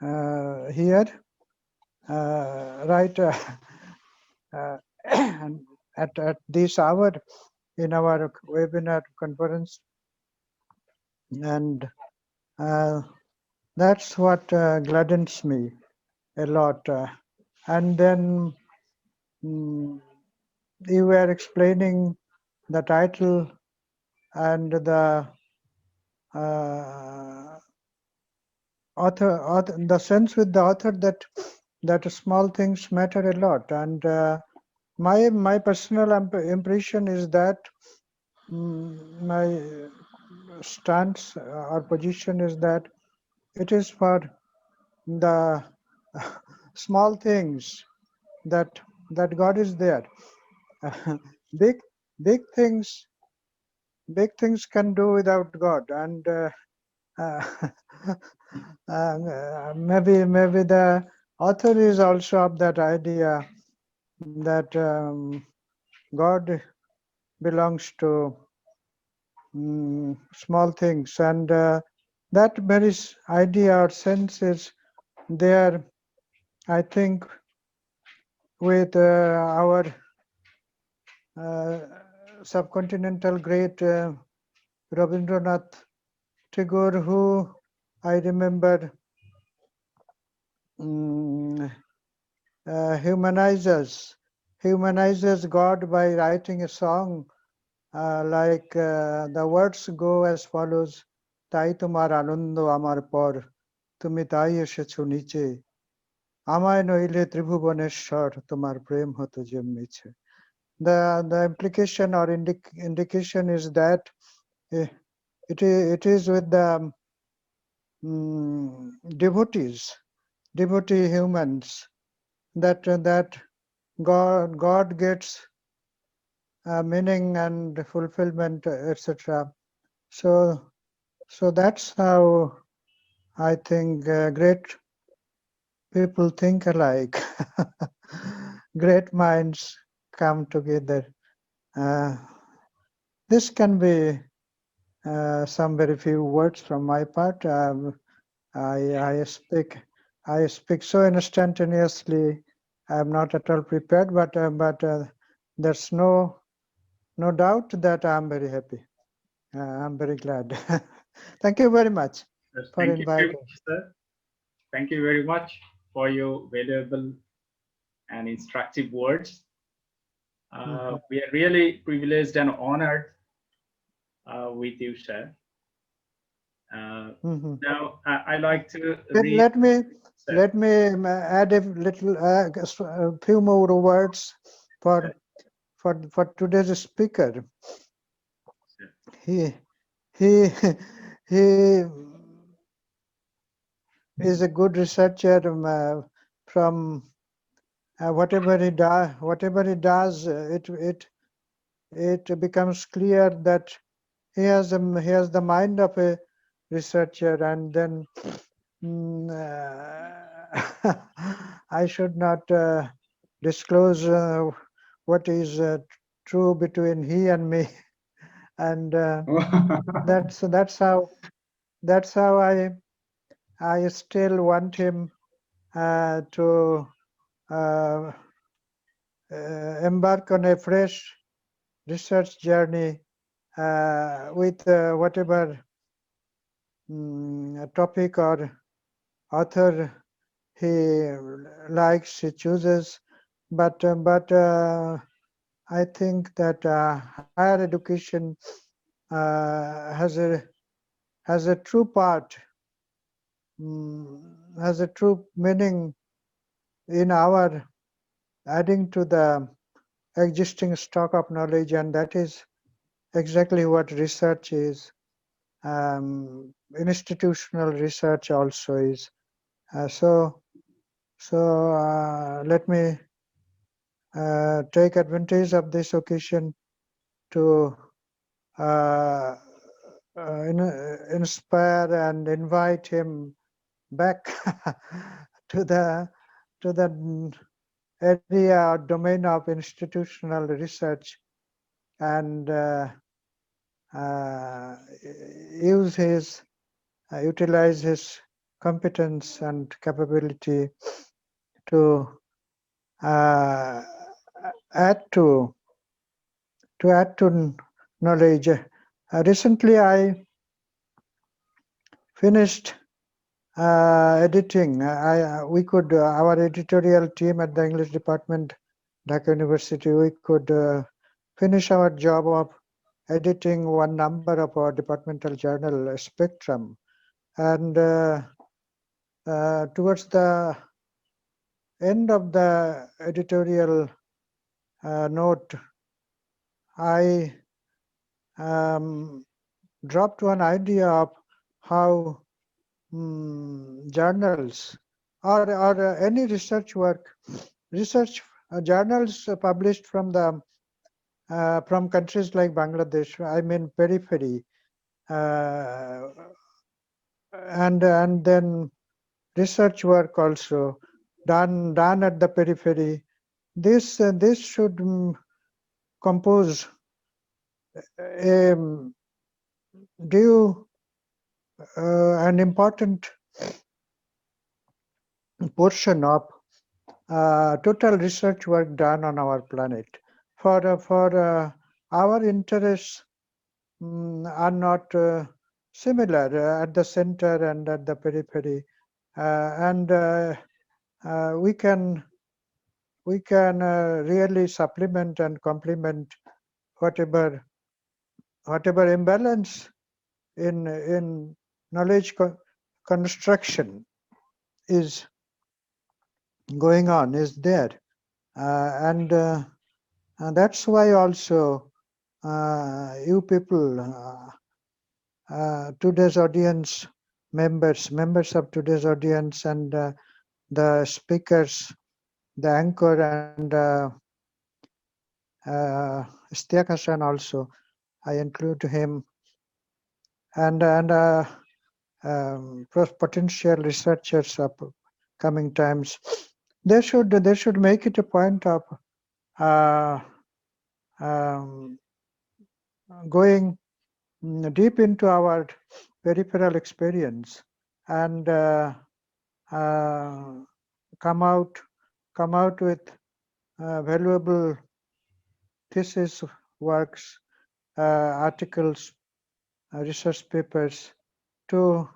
here, right at this hour in our webinar conference, and that's what gladdens me a lot. And then you were explaining the title and the author, the sense with the author that small things matter a lot. And my personal impression is that my stance or position is that it is for the small things that God is there. big things can do without God, and maybe the author is also of that idea that God belongs to small things, and that very idea or sense is there, I think, with our subcontinental great Rabindranath Tagore, who I remember humanizes God by writing a song like the words go as follows: তাই তোমার আনন্দ আমার পর, তুমি তাই এসেছো নিচে, আমায় নইলে ত্রিভুবনেশ্বর, তোমার প্রেম হতো যে মিছে. The implication or indication is that it is with the devotee humans that God gets meaning and fulfillment, etc. So that's how I think great people think alike. Great minds come together. This can be some very few words from my part. I speak so instantaneously. I am not at all prepared, but there's no doubt that I'm very happy. I'm very glad. Thank you very much for inviting. Sir. Thank you very much for your valuable and instructive words. We are really privileged and honored with you, sir. Now, I like to read. Let me add a little, a few more words for today's speaker. He is a good researcher. From whatever he does, it becomes clear that he has the mind of a researcher, and then I should not disclose what is true between he and me, and that's how I still want him to uh, embark on a fresh research journey with whatever topic or author he likes, he chooses. But I think that higher education has a true part, has a true meaning in our adding to the existing stock of knowledge, and that is exactly what research is. Institutional research also is. So let me take advantage of this occasion to inspire and invite him back to the area or domain of institutional research and utilize his competence and capability to add to knowledge. Recently, I finished editing. Our editorial team at the English department, Dhaka University, we could finish our job of editing one number of our departmental journal, Spectrum. And towards the end of the editorial note, I dropped one idea of how journals or any research work, journals published from the from countries like Bangladesh, I mean periphery, and then research work also done at the periphery. This should compose an important portion of total research work done on our planet. For our interests are not similar at the center and at the periphery, and we can really supplement and complement whatever imbalance in knowledge construction is going on, is there, and that's why also you people, today's audience members of today's audience, and the speakers, the anchor, and Istiak Hassan also, I include him, and potential researchers of coming times. They should make it a point of going deep into our peripheral experience and come out with valuable thesis works, articles, research papers to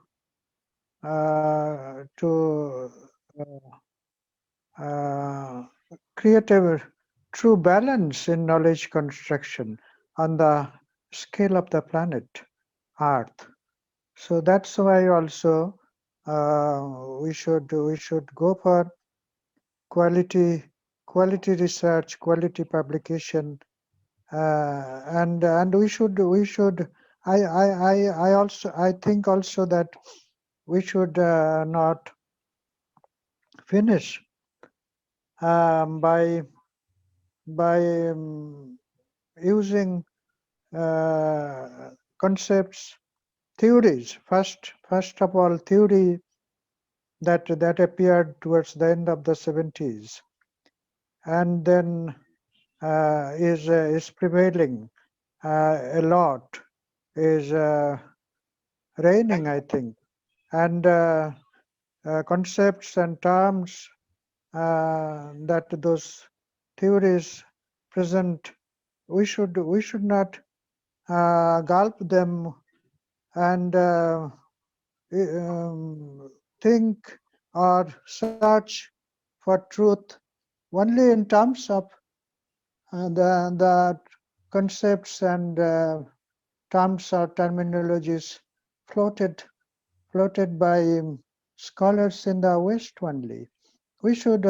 create a true balance in knowledge construction on the scale of the planet Earth. So that's why also we should go for quality research, quality publication, and we should I think also that we should not finish by using concepts, theories. First of all, theory that appeared towards the end of the 70s, and then is prevailing a lot, is reigning, I think, and concepts and terms that those theories present, we should not gulp them and think or search for truth only in terms of the concepts and terms or terminologies floated by scholars in the West only. We should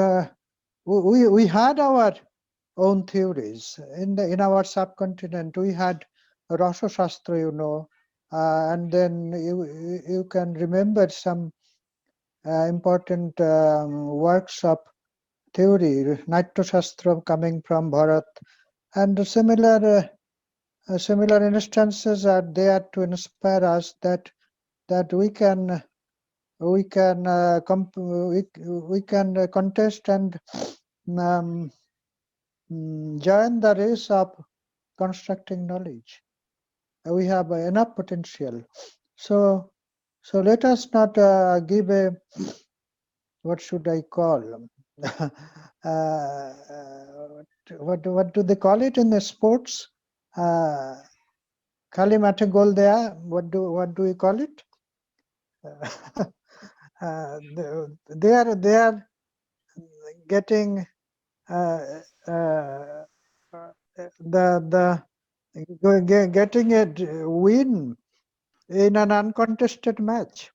we had our own theories in our subcontinent. We had Rasa Shastra, and then you can remember some important works of theory, Natya Shastra coming from Bharat, and similar instances are there to inspire us that we can contest and join the race of constructing knowledge. We have enough potential. So let us not give a, what should I call, what do they call it in the sports? Kali mate gol there. What do we call it? They are getting getting a win in an uncontested match.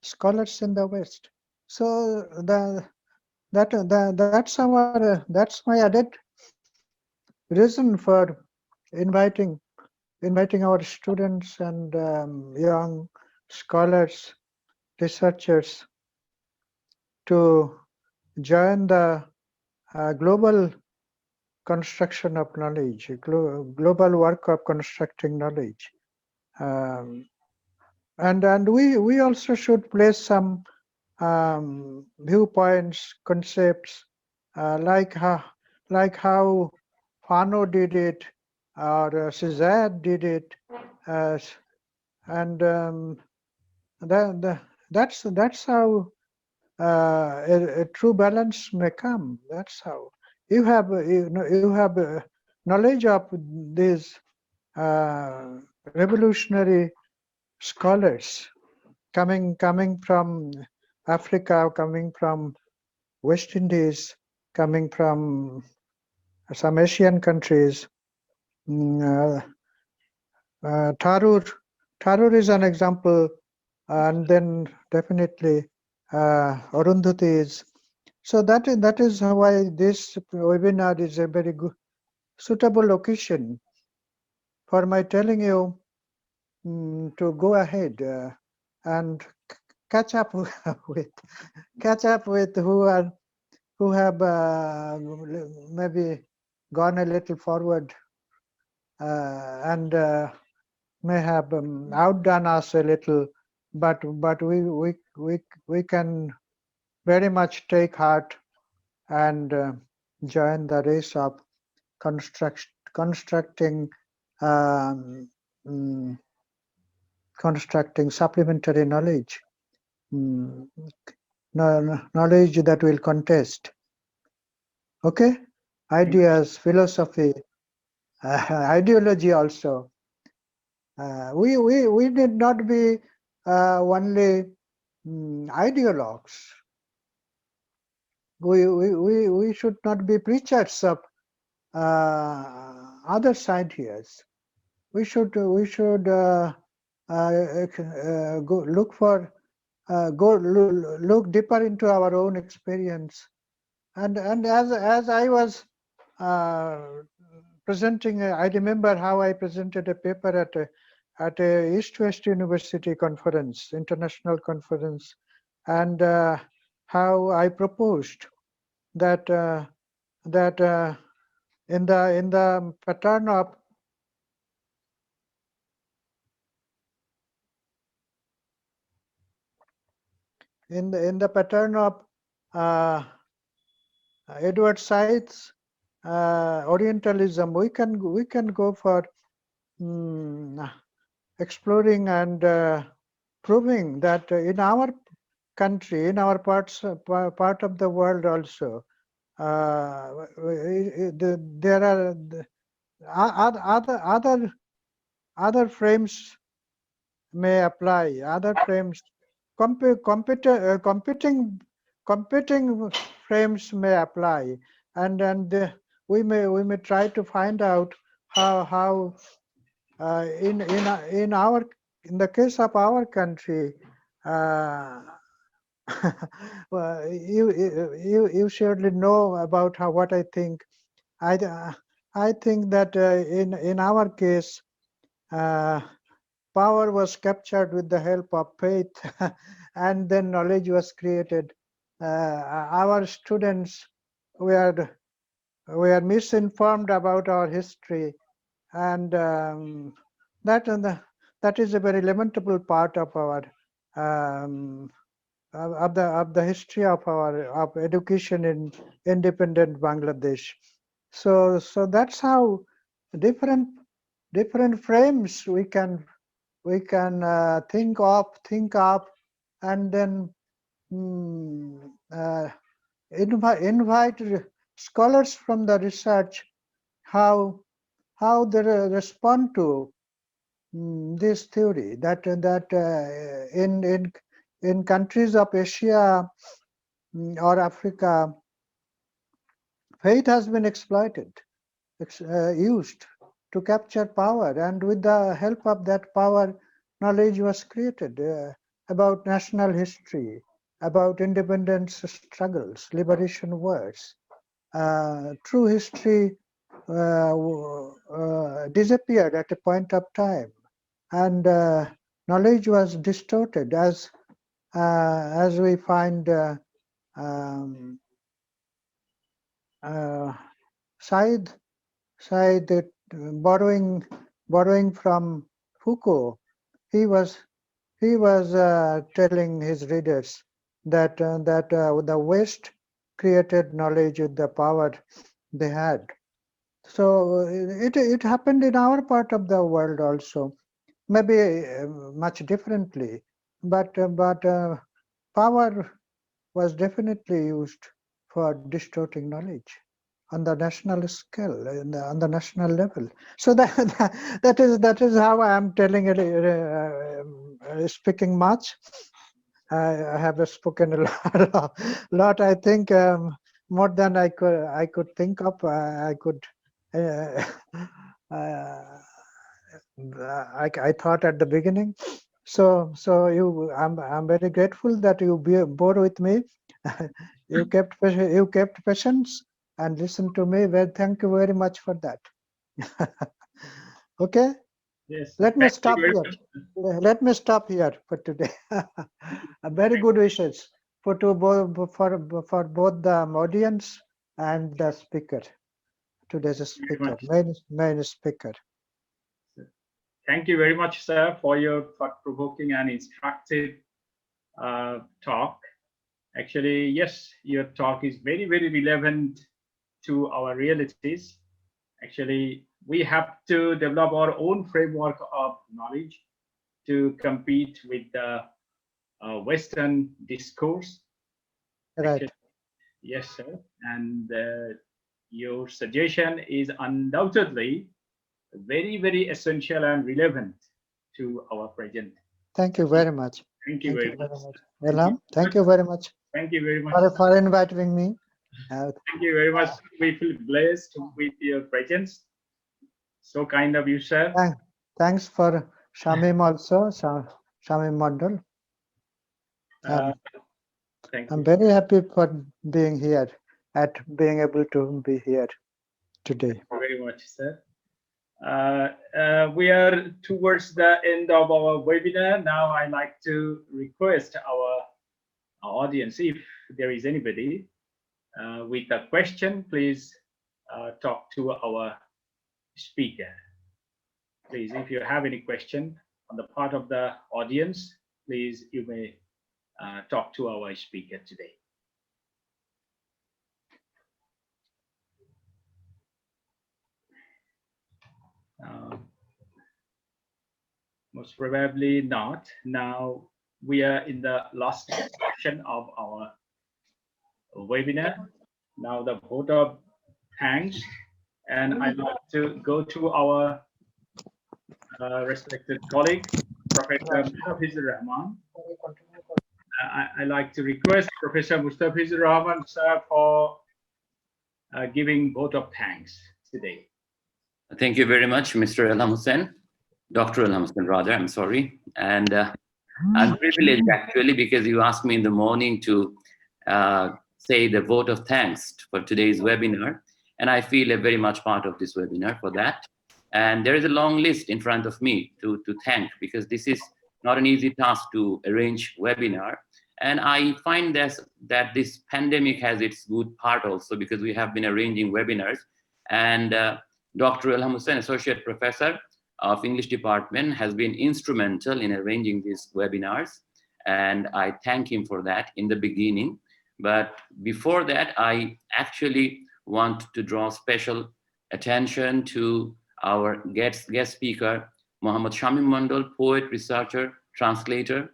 Scholars in the West. So that's my added reason for inviting our students and young scholars, researchers to join the global construction of knowledge, global work of constructing knowledge. And we also should place some viewpoints, concepts, like how Fano did it, or Cesar did it, and that's how a true balance may come. That's how you have knowledge of these revolutionary scholars coming from Africa, coming from West Indies, coming from some Asian countries. Tharoor is an example, and then definitely Arundhati is. So that is why this webinar is a very good, suitable occasion for my telling you to go ahead and catch up with who have maybe gone a little forward and may have outdone us a little, but we can very much take heart and join the race of constructing supplementary knowledge, knowledge that will contest. Okay, ideas, philosophy, ideology also. We need not be only ideologues. We should not be preachers of other ideas. We should go look deeper into our own experience, and as I was presenting, I remember how I presented a paper at a East-West University conference, international conference, and how I proposed that in the pattern of in the pattern of Edward Said's Orientalism, we can go for exploring and proving that in our country, in our part of the world also, there are other frames may apply. Other frames, competing frames may apply, and we may try to find out how in the case of our country. Well, you surely know about what I think. I think that in our case, power was captured with the help of faith, and then knowledge was created. Our students were misinformed about our history, and that is a very lamentable part of our of the history of education in independent Bangladesh. So that's how different frames we can think of, and then invite scholars from the research how they respond to this theory that in countries of Asia or Africa, faith has been exploited, used to capture power, and with the help of that power, knowledge was created about national history, about independence struggles, liberation wars. True history disappeared at a point of time, and knowledge was distorted, as we find Said borrowing from Foucault. He was telling his readers that the West created knowledge with the power they had. So it happened in our part of the world also, maybe much differently, but power was definitely used for distorting knowledge on the national scale, on the national level. So that is how I am telling it, speaking much. I have spoken a lot. I think more than I could think of. I thought at the beginning. So I'm very grateful that you bore with me. you kept patience and listened to me. Well, thank you very much for that. Okay. Yes. Let me stop very here. much. Let me stop here for today. A very good wishes for both the audience and the speaker. Today's speaker, main speaker. Thank you very much, sir, for your thought-provoking and instructive talk. Actually, yes, your talk is very, very relevant to our realities. Actually, we have to develop our own framework of knowledge to compete with the Western discourse. Right. Actually, yes, sir. And your suggestion is undoubtedly very, very essential and relevant to our present. Thank you very much. Thank you very much. Welcome. Thank you very much. Thank you very much. For inviting me. Thank you very much. We feel blessed with your presence. So kind of you, sir. Thanks for Shamim also, Shamim Mondol. Thank you. I'm very happy for being here, being able to be here today. Thank you very much, sir. We are towards the end of our webinar. Now I'd like to request our audience, if there is anybody with a question, please talk to our speaker. Please, if you have any question on the part of the audience, please, you may talk to our speaker today. Most probably not. Now we are in the last introduction of our webinar. Now the vote of thanks, and I'd like to go to our respected colleague, Professor Mustafizur Rahman. I'd like to request Professor Mustafizur Rahman, sir, for giving vote of thanks today. Thank you very much, Mr. Ilham Hussain, Dr. Ilham Hussain, rather, I'm sorry. And I'm privileged actually because you asked me in the morning to say the vote of thanks for today's webinar. And I feel very much part of this webinar for that. And there is a long list in front of me to thank, because this is not an easy task to arrange webinar. And I find that this pandemic has its good part also, because we have been arranging webinars. And Dr. Ilham Hussain, Associate Professor of English Department, has been instrumental in arranging these webinars. And I thank him for that in the beginning. But before that, I actually want to draw special attention to our guest speaker, Muhammad Shamim Mondol, poet, researcher, translator,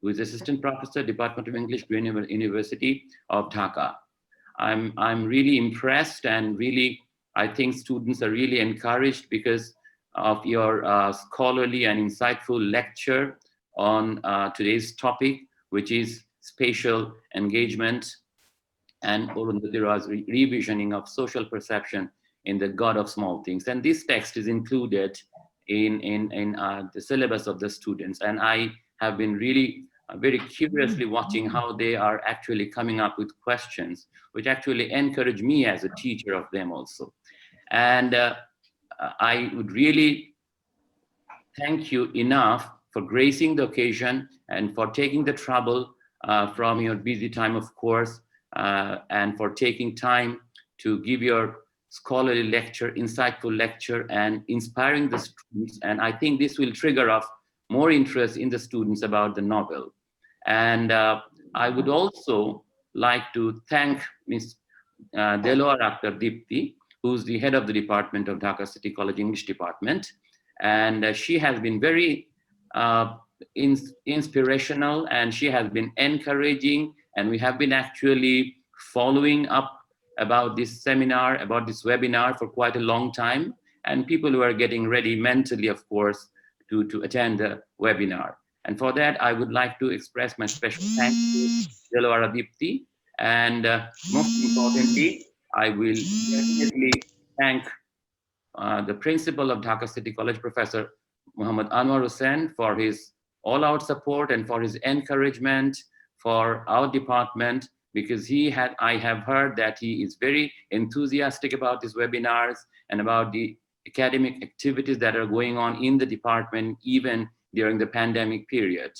who is Assistant Professor, Department of English, Green University of Dhaka. I'm really impressed, and really, I think students are really encouraged because of your scholarly and insightful lecture on today's topic, which is spatial engagement and Arundhati Roy's revisioning of social perception in the God of Small Things. And this text is included in the syllabus of the students. And I have been really very curiously watching how they are actually coming up with questions, which actually encourage me as a teacher of them also. And I would really thank you enough for gracing the occasion and for taking the trouble from your busy time, of course, and for taking time to give your scholarly lecture, insightful lecture, and inspiring the students. And I think this will trigger off more interest in the students about the novel. And I would also like to thank Ms. Delwar Akhtar Dipti, who's the head of the department of Dhaka City College English Department. And she has been very inspirational, and she has been encouraging, and we have been actually following up about this seminar, about this webinar for quite a long time, and people who are getting ready mentally, of course, to attend the webinar. And for that, I would like to express my special thanks to Delwar Dipti. And most importantly, I will definitely thank the principal of Dhaka City College, Professor Muhammad Anwar Hussain, for his all-out support and for his encouragement for our department, because I have heard that he is very enthusiastic about these webinars and about the academic activities that are going on in the department, even during the pandemic period.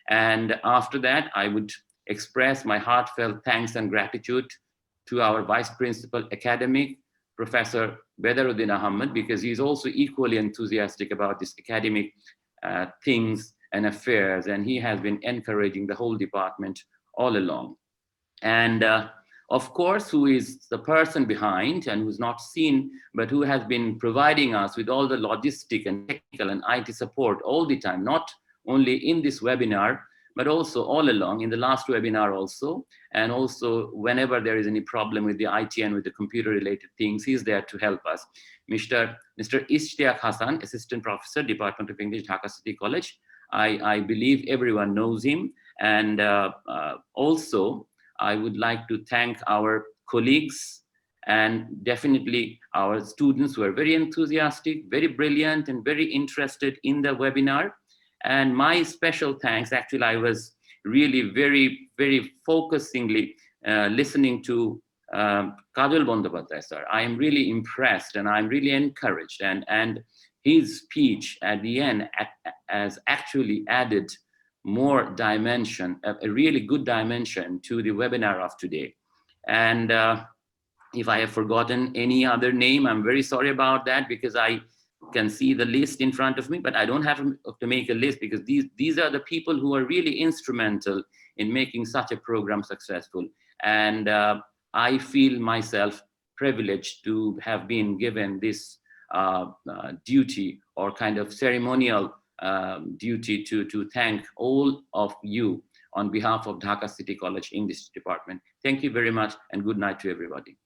And after that, I would express my heartfelt thanks and gratitude to our Vice Principal Academic, Professor Badaruddin Ahmed, because he's also equally enthusiastic about this academic things and affairs, and he has been encouraging the whole department all along. And of course, who is the person behind and who's not seen, but who has been providing us with all the logistic and technical and IT support all the time, not only in this webinar, but also all along in the last webinar also. And also whenever there is any problem with the IT and with the computer related things, he's there to help us. Mr. Ishtiaq Hassan, Assistant Professor, Department of English, Dhaka City College. I believe everyone knows him. And also, I would like to thank our colleagues and definitely our students who are very enthusiastic, very brilliant, and very interested in the webinar. And my special thanks, actually, I was really very, very focusingly listening to Kajal Bandyopadhyay sir. I am really impressed and I'm really encouraged. And his speech at the end has actually added more dimension, a really good dimension to the webinar of today. And if I have forgotten any other name, I'm very sorry about that, because I can see the list in front of me, but I don't have to make a list, because these are the people who are really instrumental in making such a program successful. And I feel myself privileged to have been given this duty or kind of ceremonial duty to thank all of you, on behalf of Dhaka City College English Department. Thank you very much and good night to everybody.